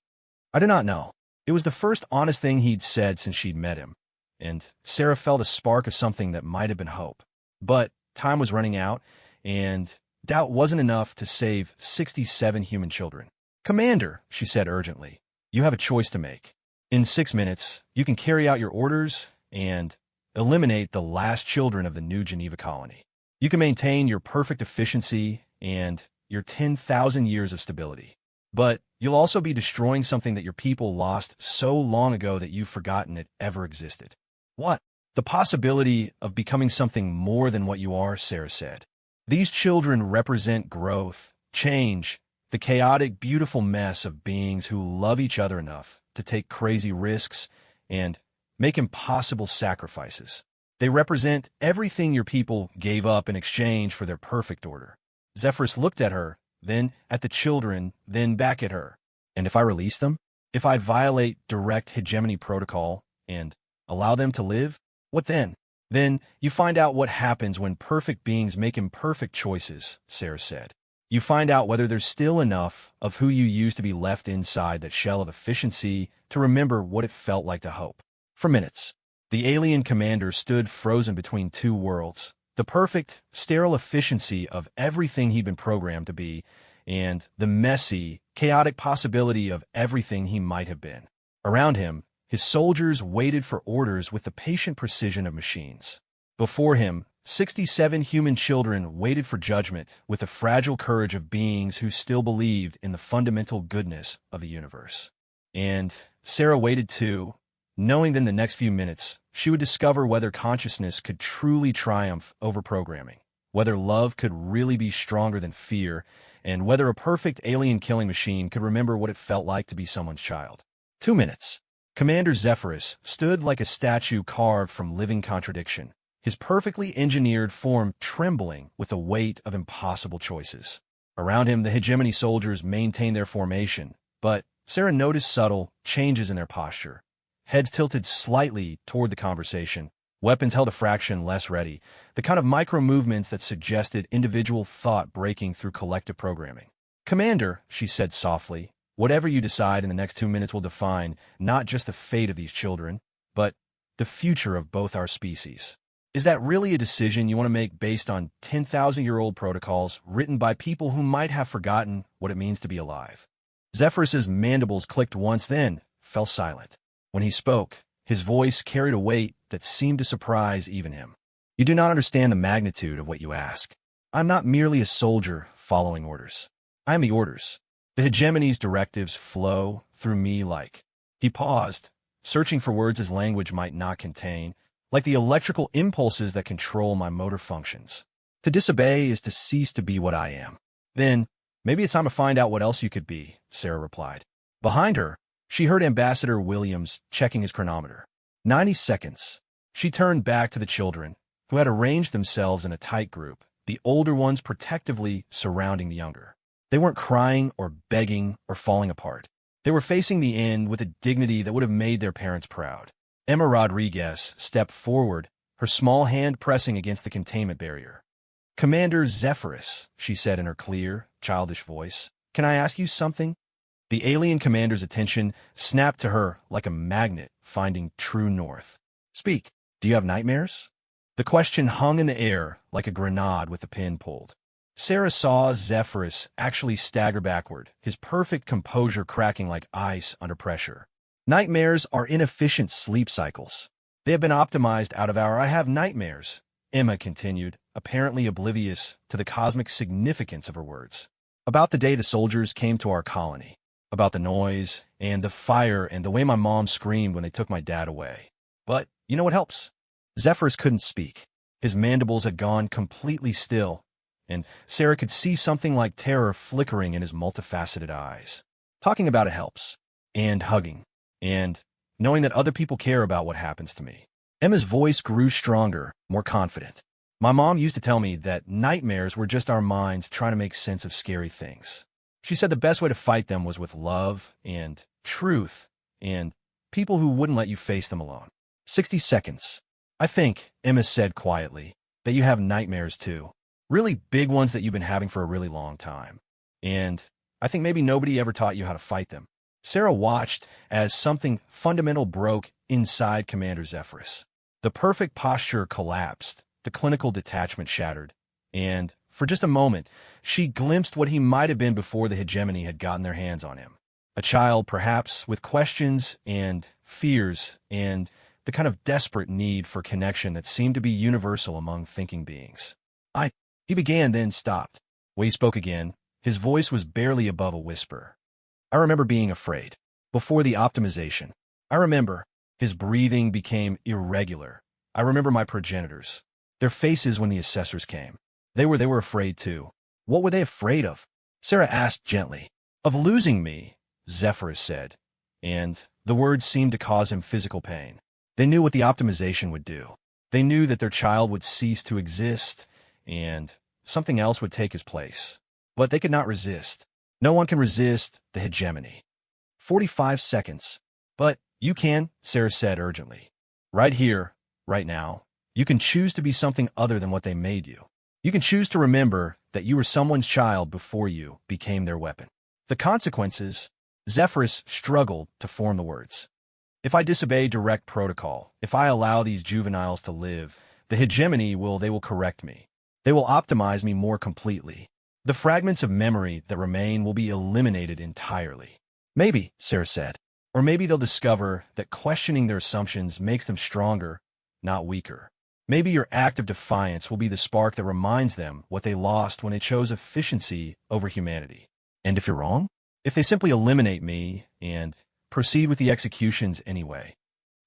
I do not know. It was the first honest thing he'd said since she'd met him, and Sarah felt a spark of something that might have been hope. But time was running out, and doubt wasn't enough to save 67 human children. Commander, she said urgently, you have a choice to make. In 6 minutes, you can carry out your orders and eliminate the last children of the new Geneva colony. You can maintain your perfect efficiency and your 10,000 years of stability. But you'll also be destroying something that your people lost so long ago that you've forgotten it ever existed. What? The possibility of becoming something more than what you are, Sarah said. These children represent growth, change, the chaotic, beautiful mess of beings who love each other enough to take crazy risks and make impossible sacrifices. They represent everything your people gave up in exchange for their perfect order. Zephyrus looked at her, then at the children, then back at her. And if I release them? If I violate direct hegemony protocol and allow them to live? What then? Then you find out what happens when perfect beings make imperfect choices, Sarah said. You find out whether there's still enough of who you used to be left inside that shell of efficiency to remember what it felt like to hope. For minutes, the alien commander stood frozen between two worlds, the perfect, sterile efficiency of everything he'd been programmed to be, and the messy, chaotic possibility of everything he might have been. Around him, his soldiers waited for orders with the patient precision of machines. Before him, 67 human children waited for judgment with the fragile courage of beings who still believed in the fundamental goodness of the universe. And Sarah waited too, knowing that in the next few minutes, she would discover whether consciousness could truly triumph over programming, whether love could really be stronger than fear, and whether a perfect alien killing machine could remember what it felt like to be someone's child. 2 minutes. Commander Zephyrus stood like a statue carved from living contradiction, his perfectly engineered form trembling with the weight of impossible choices. Around him, the hegemony soldiers maintained their formation, but Sarah noticed subtle changes in their posture. Heads tilted slightly toward the conversation, weapons held a fraction less ready, the kind of micro-movements that suggested individual thought breaking through collective programming. "Commander," she said softly, "whatever you decide in the next 2 minutes will define not just the fate of these children, but the future of both our species. Is that really a decision you want to make based on 10,000-year-old protocols written by people who might have forgotten what it means to be alive?" Zephyrus's mandibles clicked once, then fell silent. When he spoke, his voice carried a weight that seemed to surprise even him. "You do not understand the magnitude of what you ask. I'm not merely a soldier following orders. I am the orders. The hegemony's directives flow through me like—" He paused, searching for words his language might not contain, "like the electrical impulses that control my motor functions. To disobey is to cease to be what I am." "Then, maybe it's time to find out what else you could be," Sarah replied. Behind her, she heard Ambassador Williams checking his chronometer. 90 seconds. She turned back to the children, who had arranged themselves in a tight group, the older ones protectively surrounding the younger. They weren't crying or begging or falling apart. They were facing the end with a dignity that would have made their parents proud. Emma Rodriguez stepped forward, her small hand pressing against the containment barrier. "Commander Zephyrus," she said in her clear, childish voice, "can I ask you something?" The alien commander's attention snapped to her like a magnet finding true north. "Speak. Do you have nightmares?" The question hung in the air like a grenade with the pin pulled. Sarah saw Zephyrus actually stagger backward, his perfect composure cracking like ice under pressure. "Nightmares are inefficient sleep cycles. They have been optimized out of our I have nightmares," Emma continued, apparently oblivious to the cosmic significance of her words. "About the day the soldiers came to our colony. About the noise, and the fire, and the way my mom screamed when they took my dad away. But you know what helps?" Zephyrus couldn't speak. His mandibles had gone completely still, and Sarah could see something like terror flickering in his multifaceted eyes. "Talking about it helps. And hugging. And knowing that other people care about what happens to me." Emma's voice grew stronger, more confident. "My mom used to tell me that nightmares were just our minds trying to make sense of scary things. She said the best way to fight them was with love and truth and people who wouldn't let you face them alone." 60 seconds. "I think," Emma said quietly, "that you have nightmares too. Really big ones that you've been having for a really long time. And I think maybe nobody ever taught you how to fight them." Sarah watched as something fundamental broke inside Commander Zephyrus. The perfect posture collapsed, the clinical detachment shattered, and for just a moment, she glimpsed what he might have been before the hegemony had gotten their hands on him. A child, perhaps, with questions and fears and the kind of desperate need for connection that seemed to be universal among thinking beings. He began, then stopped. When he spoke again, his voice was barely above a whisper. "I remember being afraid. Before the optimization. I remember." His breathing became irregular. "I remember my progenitors. Their faces when the assessors came. They were afraid too." "What were they afraid of?" Sarah asked gently. "Of losing me," Zephyrus said, and the words seemed to cause him physical pain. They knew what the optimization would do. They knew that their child would cease to exist, and something else would take his place. But they could not resist. No one can resist the hegemony. 45 seconds. "But you can," Sarah said urgently. "Right here, right now. You can choose to be something other than what they made you. You can choose to remember that you were someone's child before you became their weapon. The consequences," Zephyrus struggled to form the words. "If I disobey direct protocol, if I allow these juveniles to live, the hegemony they will correct me. They will optimize me more completely. The fragments of memory that remain will be eliminated entirely." "Maybe," Sarah said. "Or maybe they'll discover that questioning their assumptions makes them stronger, not weaker. Maybe your act of defiance will be the spark that reminds them what they lost when they chose efficiency over humanity. And if you're wrong? If they simply eliminate me and proceed with the executions anyway.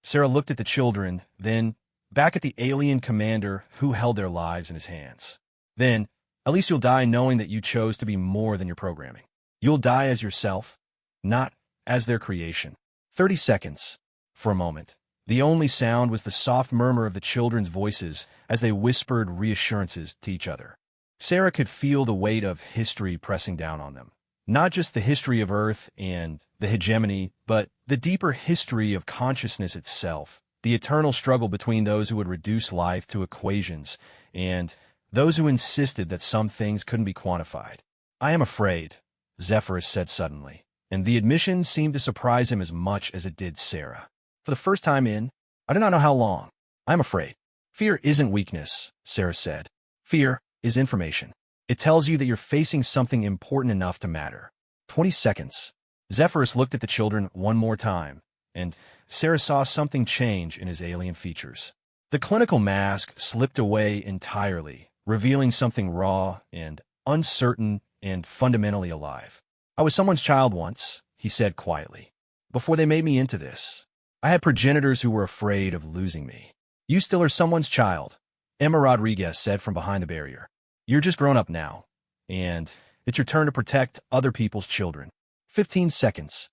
Sarah looked at the children, then back at the alien commander who held their lives in his hands. Then, at least you'll die knowing that you chose to be more than your programming. You'll die as yourself, not as their creation. 30 seconds. For a moment, the only sound was the soft murmur of the children's voices as they whispered reassurances to each other. Sarah could feel the weight of history pressing down on them. Not just the history of Earth and the hegemony, but the deeper history of consciousness itself, the eternal struggle between those who would reduce life to equations and those who insisted that some things couldn't be quantified. "I am afraid," Zephyrus said suddenly, and the admission seemed to surprise him as much as it did Sarah. For the first time in, I do not know how long, "I'm afraid." "Fear isn't weakness," Sarah said. "Fear is information. It tells you that you're facing something important enough to matter." 20 seconds. Zephyrus looked at the children one more time, and Sarah saw something change in his alien features. The clinical mask slipped away entirely, revealing something raw and uncertain and fundamentally alive. "I was someone's child once," he said quietly, "before they made me into this. I had progenitors who were afraid of losing me." "You still are someone's child," Emma Rodriguez said from behind the barrier. "You're just grown up now, and it's your turn to protect other people's children." 15 seconds.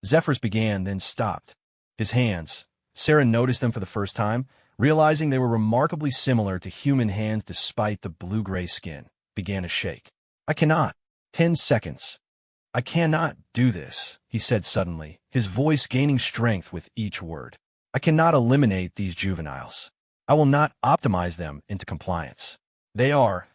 Zephyrus began, then stopped. His hands, Sarah noticed them for the first time, realizing they were remarkably similar to human hands despite the blue-gray skin, began to shake. "I cannot." 10 seconds. "I cannot do this," he said suddenly, his voice gaining strength with each word. "I cannot eliminate these juveniles. I will not optimize them into compliance. They are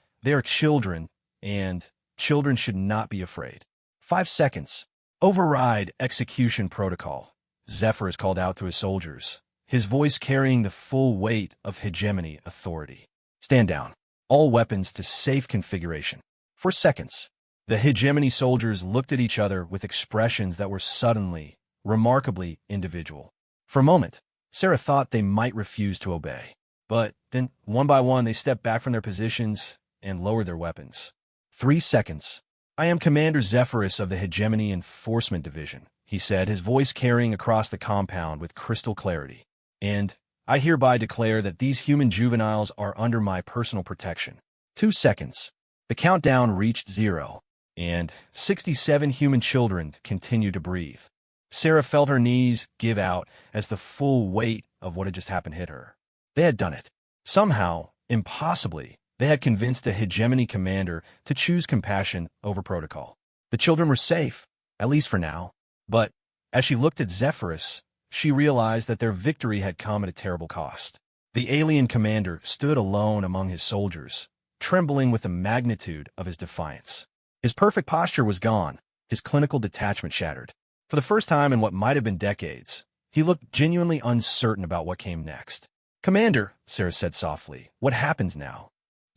children, and children should not be afraid." 5 seconds. "Override execution protocol," Zephyrus called out to his soldiers, his voice carrying the full weight of hegemony authority. "Stand down. All weapons to safe configuration." 4 seconds. The hegemony soldiers looked at each other with expressions that were suddenly, remarkably individual. For a moment, Sarah thought they might refuse to obey. But then, one by one, they stepped back from their positions and lowered their weapons. 3 seconds. "I am Commander Zephyrus of the Hegemony Enforcement Division," he said, his voice carrying across the compound with crystal clarity. "And I hereby declare that these human juveniles are under my personal protection." 2 seconds. The countdown reached 0, and 67 human children continued to breathe. Sarah felt her knees give out as the full weight of what had just happened hit her. They had done it. Somehow, impossibly, they had convinced a hegemony commander to choose compassion over protocol. The children were safe, at least for now. But as she looked at Zephyrus, she realized that their victory had come at a terrible cost. The alien commander stood alone among his soldiers, trembling with the magnitude of his defiance. His perfect posture was gone, his clinical detachment shattered. For the first time in what might have been decades, he looked genuinely uncertain about what came next. "Commander," Sarah said softly, "what happens now?"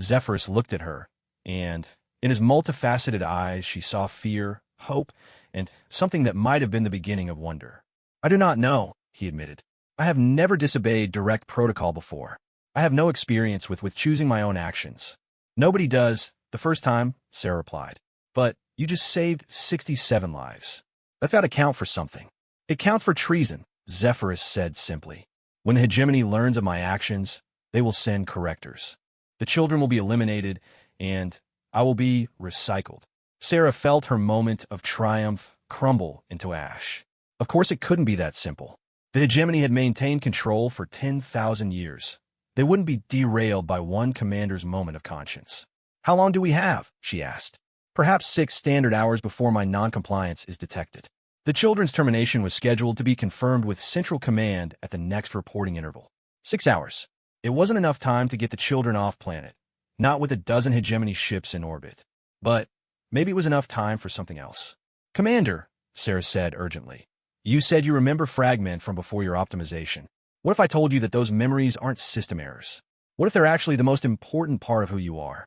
Zephyrus looked at her, and in his multifaceted eyes she saw fear, hope, and something that might have been the beginning of wonder. "I do not know," he admitted. "I have never disobeyed direct protocol before. I have no experience with choosing my own actions." "Nobody does, the first time," Sarah replied. "But you just saved 67 lives. That's got to count for something." "It counts for treason," Zephyrus said simply. "When the hegemony learns of my actions, they will send correctors. The children will be eliminated, and I will be recycled." Sarah felt her moment of triumph crumble into ash. Of course it couldn't be that simple. The hegemony had maintained control for 10,000 years. They wouldn't be derailed by one commander's moment of conscience. "How long do we have?" she asked. "Perhaps 6 standard hours before my non-compliance is detected." The children's termination was scheduled to be confirmed with Central Command at the next reporting interval. 6 hours. It wasn't enough time to get the children off planet, not with a dozen hegemony ships in orbit. But maybe it was enough time for something else. "Commander," Sarah said urgently, "you said you remember fragment from before your optimization. What if I told you that those memories aren't system errors? What if they're actually the most important part of who you are?"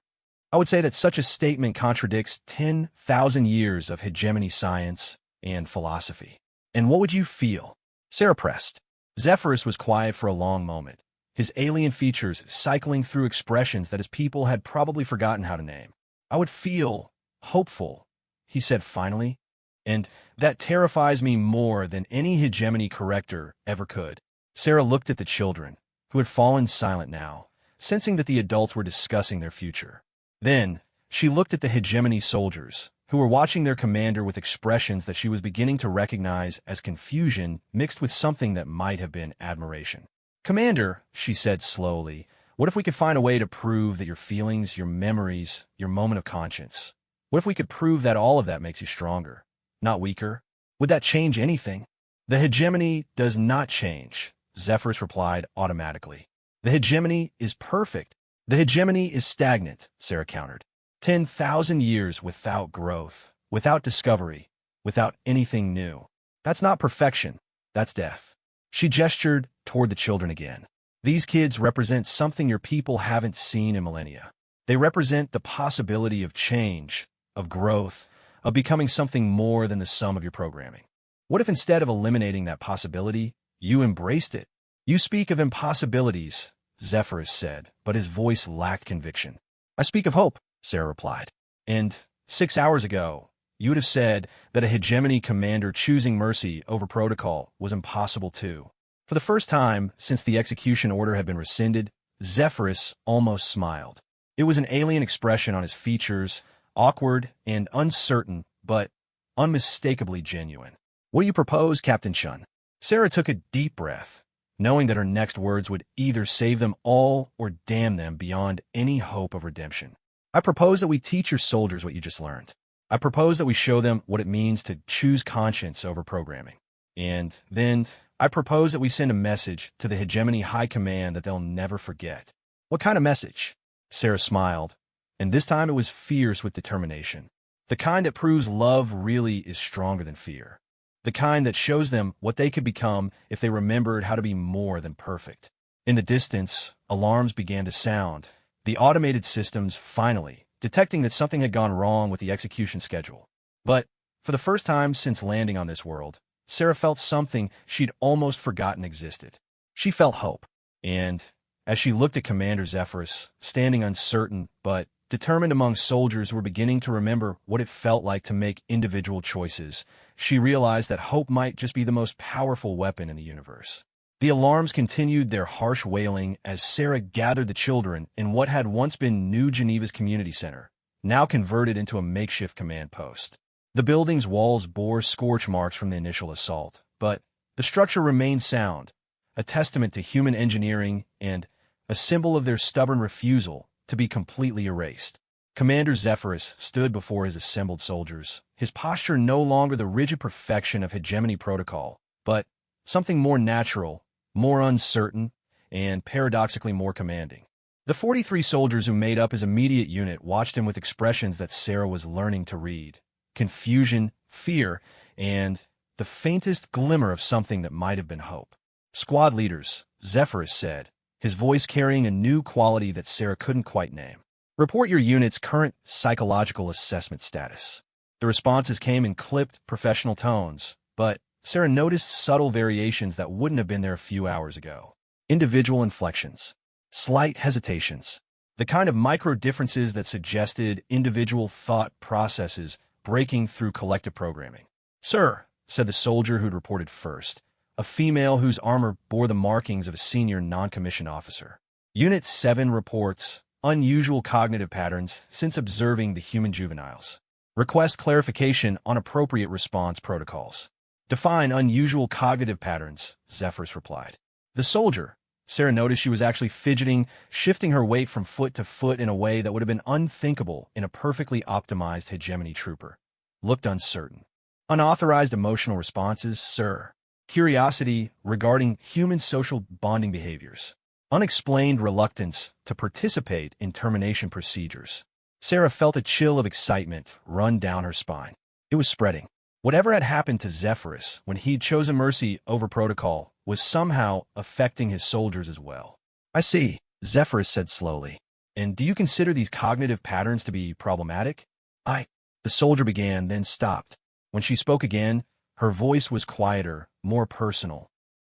I would say that such a statement contradicts 10,000 years of hegemony science and philosophy. "And what would you feel?" Sarah pressed. Zephyrus was quiet for a long moment, his alien features cycling through expressions that his people had probably forgotten how to name. "I would feel hopeful," he said finally. And that terrifies me more than any hegemony corrector ever could. Sarah looked at the children, who had fallen silent now, sensing that the adults were discussing their future. Then, she looked at the hegemony soldiers, who were watching their commander with expressions that she was beginning to recognize as confusion mixed with something that might have been admiration. "Commander," she said slowly, "what if we could find a way to prove that your feelings, your memories, your moment of conscience, what if we could prove that all of that makes you stronger, not weaker? Would that change anything?" "The hegemony does not change," Zephyrus replied automatically. "The hegemony is perfect." "The hegemony is stagnant," Sarah countered. 10,000 years without growth, without discovery, without anything new. That's not perfection, that's death. She gestured toward the children again. "These kids represent something your people haven't seen in millennia. They represent the possibility of change, of growth, of becoming something more than the sum of your programming. What if instead of eliminating that possibility, you embraced it?" "You speak of impossibilities," Zephyrus said, but his voice lacked conviction. "I speak of hope," Sarah replied. "And 6 hours ago, you would have said that a hegemony commander choosing mercy over protocol was impossible too." For the first time since the execution order had been rescinded, Zephyrus almost smiled. It was an alien expression on his features, awkward and uncertain, but unmistakably genuine. "What do you propose, Captain Chun?" Sarah took a deep breath, knowing that her next words would either save them all or damn them beyond any hope of redemption. "I propose that we teach your soldiers what you just learned. I propose that we show them what it means to choose conscience over programming. And then I propose that we send a message to the hegemony high command that they'll never forget." "What kind of message?" Sarah smiled, and this time it was fierce with determination. "The kind that proves love really is stronger than fear. The kind that shows them what they could become if they remembered how to be more than perfect." In the distance, alarms began to sound, the automated systems finally detecting that something had gone wrong with the execution schedule. But for the first time since landing on this world, Sarah felt something she'd almost forgotten existed. She felt hope. And as she looked at Commander Zephyrus, standing uncertain but determined among soldiers who were beginning to remember what it felt like to make individual choices, she realized that hope might just be the most powerful weapon in the universe. The alarms continued their harsh wailing as Sarah gathered the children in what had once been New Geneva's community center, now converted into a makeshift command post. The building's walls bore scorch marks from the initial assault, but the structure remained sound, a testament to human engineering and a symbol of their stubborn refusal to be completely erased. Commander Zephyrus stood before his assembled soldiers, his posture no longer the rigid perfection of hegemony protocol, but something more natural, more uncertain, and paradoxically more commanding. The 43 soldiers who made up his immediate unit watched him with expressions that Sarah was learning to read: confusion, fear, and the faintest glimmer of something that might have been hope. "Squad leaders," Zephyrus said, his voice carrying a new quality that Sarah couldn't quite name. "Report your unit's current psychological assessment status." The responses came in clipped, professional tones, but Sarah noticed subtle variations that wouldn't have been there a few hours ago. Individual inflections, slight hesitations, the kind of micro-differences that suggested individual thought processes breaking through collective programming. "Sir," said the soldier who'd reported first, a female whose armor bore the markings of a senior non-commissioned officer. "Unit 7 reports unusual cognitive patterns since observing the human juveniles. Request clarification on appropriate response protocols." "Define unusual cognitive patterns," Zephyrus replied. The soldier, Sarah noticed she was actually fidgeting, shifting her weight from foot to foot in a way that would have been unthinkable in a perfectly optimized hegemony trooper, looked uncertain. "Unauthorized emotional responses, sir. Curiosity regarding human social bonding behaviors. Unexplained reluctance to participate in termination procedures." Sarah felt a chill of excitement run down her spine. It was spreading. Whatever had happened to Zephyrus when he'd chosen mercy over protocol was somehow affecting his soldiers as well. "I see," Zephyrus said slowly. "And do you consider these cognitive patterns to be problematic?" The soldier began, then stopped. When she spoke again, her voice was quieter, more personal.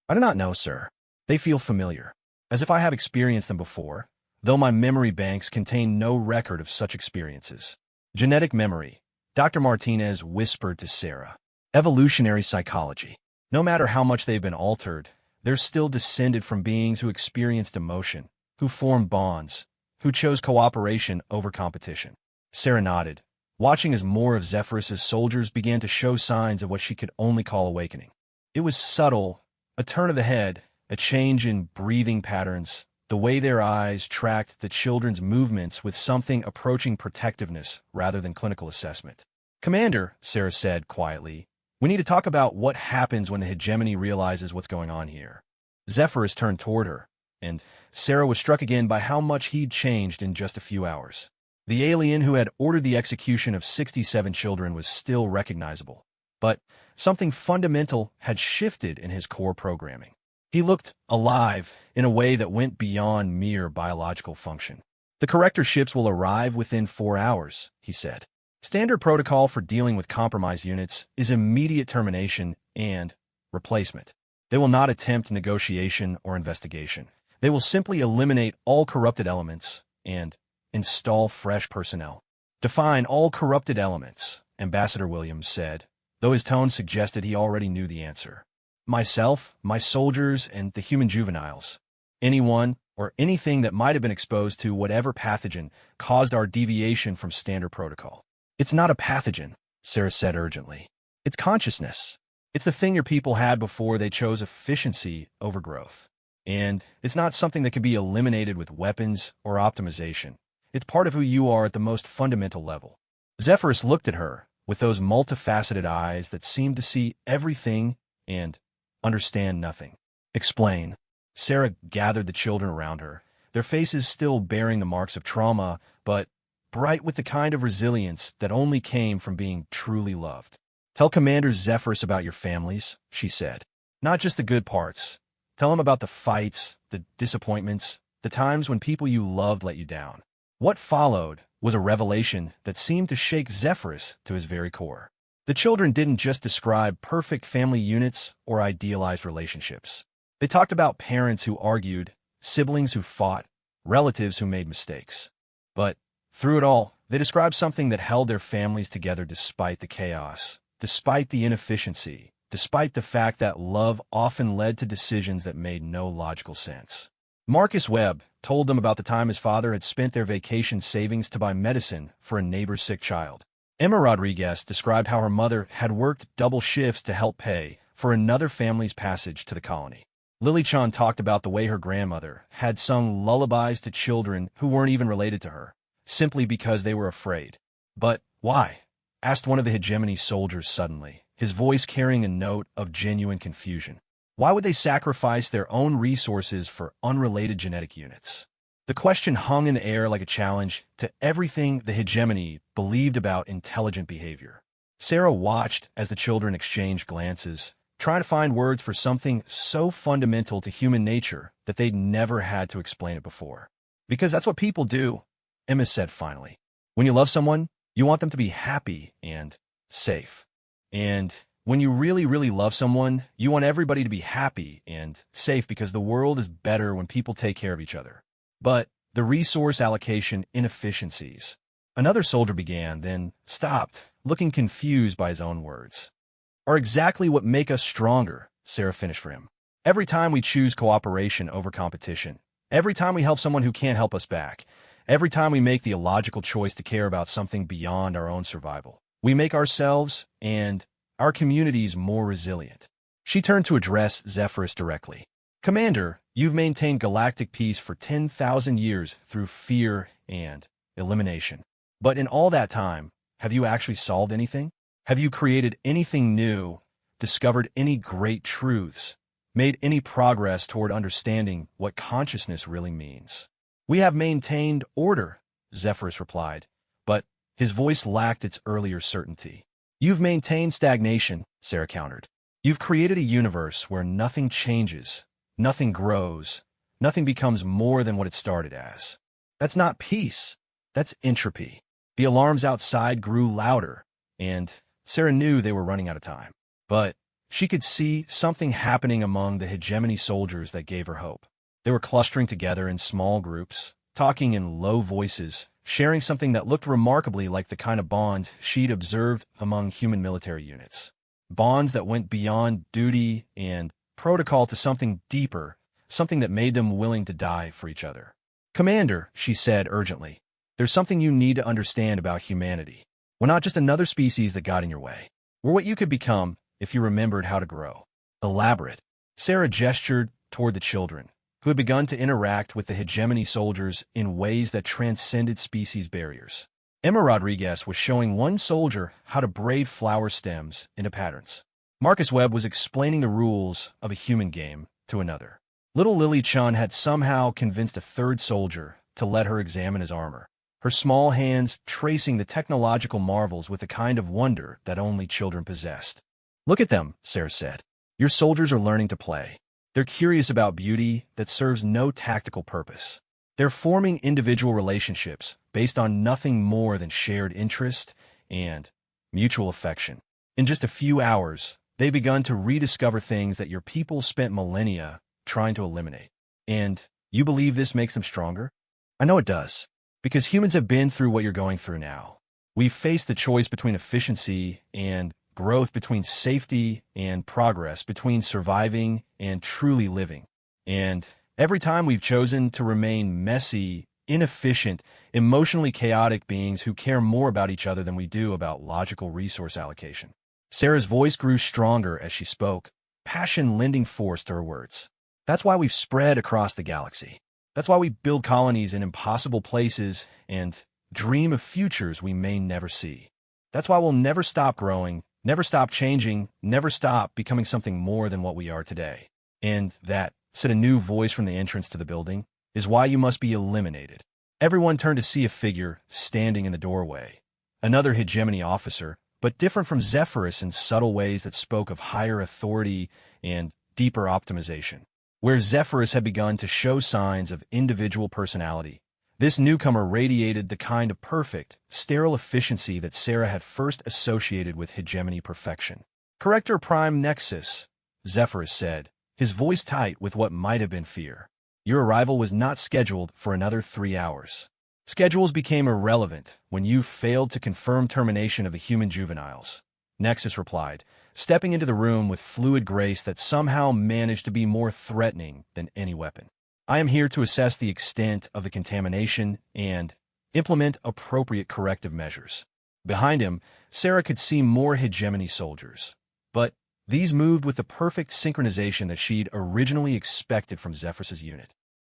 "I do not know, sir. They feel familiar, as if I have experienced them before, though my memory banks contain no record of such experiences. Genetic memory, Dr. Martinez whispered to Sarah. Evolutionary psychology. No matter how much they've been altered, they're still descended from beings who experienced emotion, who formed bonds, who chose cooperation over competition. Sarah nodded, watching as more of Zephyrus's soldiers began to show signs of what she could only call awakening. It was subtle, a turn of the head, a change in breathing patterns, the way their eyes tracked the children's movements with something approaching protectiveness rather than clinical assessment. Commander, Sarah said quietly, we need to talk about what happens when the hegemony realizes what's going on here. Zephyrus turned toward her, and Sarah was struck again by how much he'd changed in just a few hours. The alien who had ordered the execution of 67 children was still recognizable, but something fundamental had shifted in his core programming. He looked alive in a way that went beyond mere biological function. The corrector ships will arrive within 4 hours, he said. Standard protocol for dealing with compromised units is immediate termination and replacement. They will not attempt negotiation or investigation. They will simply eliminate all corrupted elements and install fresh personnel. Define all corrupted elements, Ambassador Williams said, though his tone suggested he already knew the answer. Myself, my soldiers, and the human juveniles. Anyone or anything that might have been exposed to whatever pathogen caused our deviation from standard protocol. It's not a pathogen, Sarah said urgently. It's consciousness. It's the thing your people had before they chose efficiency over growth. And it's not something that can be eliminated with weapons or optimization. It's part of who you are at the most fundamental level. Zephyrus looked at her with those multifaceted eyes that seemed to see everything and understand nothing. Explain. Sarah gathered the children around her, their faces still bearing the marks of trauma, but bright with the kind of resilience that only came from being truly loved. Tell Commander Zephyrus about your families, she said. Not just the good parts. Tell him about the fights, the disappointments, the times when people you loved let you down. What followed was a revelation that seemed to shake Zephyrus to his very core. The children didn't just describe perfect family units or idealized relationships. They talked about parents who argued, siblings who fought, relatives who made mistakes. But through it all, they described something that held their families together despite the chaos, despite the inefficiency, despite the fact that love often led to decisions that made no logical sense. Marcus Webb told them about the time his father had spent their vacation savings to buy medicine for a neighbor's sick child. Emma Rodriguez described how her mother had worked double shifts to help pay for another family's passage to the colony. Lily Chan talked about the way her grandmother had sung lullabies to children who weren't even related to her, simply because they were afraid. But why? Asked one of the hegemony soldiers suddenly, his voice carrying a note of genuine confusion. Why would they sacrifice their own resources for unrelated genetic units? The question hung in the air like a challenge to everything the hegemony believed about intelligent behavior. Sarah watched as the children exchanged glances, trying to find words for something so fundamental to human nature that they'd never had to explain it before. Because that's what people do, Emma said finally. When you love someone, you want them to be happy and safe. And when you really, really love someone, you want everybody to be happy and safe because the world is better when people take care of each other. But the resource allocation inefficiencies. Another soldier began, then stopped, looking confused by his own words. Are exactly what make us stronger, Sarah finished for him. Every time we choose cooperation over competition, every time we help someone who can't help us back, every time we make the illogical choice to care about something beyond our own survival, we make ourselves and our communities more resilient. She turned to address Zephyrus directly. Commander, you've maintained galactic peace for 10,000 years through fear and elimination. But in all that time, have you actually solved anything? Have you created anything new, discovered any great truths, made any progress toward understanding what consciousness really means? We have maintained order, Zephyrus replied, but his voice lacked its earlier certainty. You've maintained stagnation, Sarah countered. You've created a universe where nothing changes, nothing grows, nothing becomes more than what it started as. That's not peace. That's entropy. The alarms outside grew louder, and Sarah knew they were running out of time. But she could see something happening among the hegemony soldiers that gave her hope. They were clustering together in small groups, talking in low voices, sharing something that looked remarkably like the kind of bond she'd observed among human military units. Bonds that went beyond duty and protocol to something deeper, something that made them willing to die for each other. "Commander," she said urgently, "there's something you need to understand about humanity. We're not just another species that got in your way. We're what you could become if you remembered how to grow." "Elaborate." Sarah gestured toward the children, who had begun to interact with the hegemony soldiers in ways that transcended species barriers. Emma Rodriguez was showing one soldier how to braid flower stems into patterns. Marcus Webb was explaining the rules of a human game to another. Little Lily Chun had somehow convinced a third soldier to let her examine his armor, her small hands tracing the technological marvels with a kind of wonder that only children possessed. "Look at them," Sarah said. "Your soldiers are learning to play. They're curious about beauty that serves no tactical purpose. They're forming individual relationships based on nothing more than shared interest and mutual affection. In just a few hours, they've begun to rediscover things that your people spent millennia trying to eliminate. And you believe this makes them stronger? I know it does, because humans have been through what you're going through now. We've faced the choice between efficiency and growth, between safety and progress, between surviving and truly living. And every time we've chosen to remain messy, inefficient, emotionally chaotic beings who care more about each other than we do about logical resource allocation." Sarah's voice grew stronger as she spoke, passion lending force to her words. "That's why we've spread across the galaxy. That's why we build colonies in impossible places and dream of futures we may never see. That's why we'll never stop growing, never stop changing, never stop becoming something more than what we are today. And that," said a new voice from the entrance to the building, "is why you must be eliminated." Everyone turned to see a figure standing in the doorway. Another hegemony officer, but different from Zephyrus in subtle ways that spoke of higher authority and deeper optimization. Where Zephyrus had begun to show signs of individual personality, this newcomer radiated the kind of perfect, sterile efficiency that Sarah had first associated with hegemony perfection. "Corrector Prime Nexus," Zephyrus said, his voice tight with what might have been fear. "Your arrival was not scheduled for another 3 hours. Schedules became irrelevant when you failed to confirm termination of the human juveniles," Nexus replied, stepping into the room with fluid grace that somehow managed to be more threatening than any weapon. "I am here to assess the extent of the contamination and implement appropriate corrective measures." Behind him, Sarah could see more hegemony soldiers, but these moved with the perfect synchronization that she'd originally expected from Zephyrus's unit.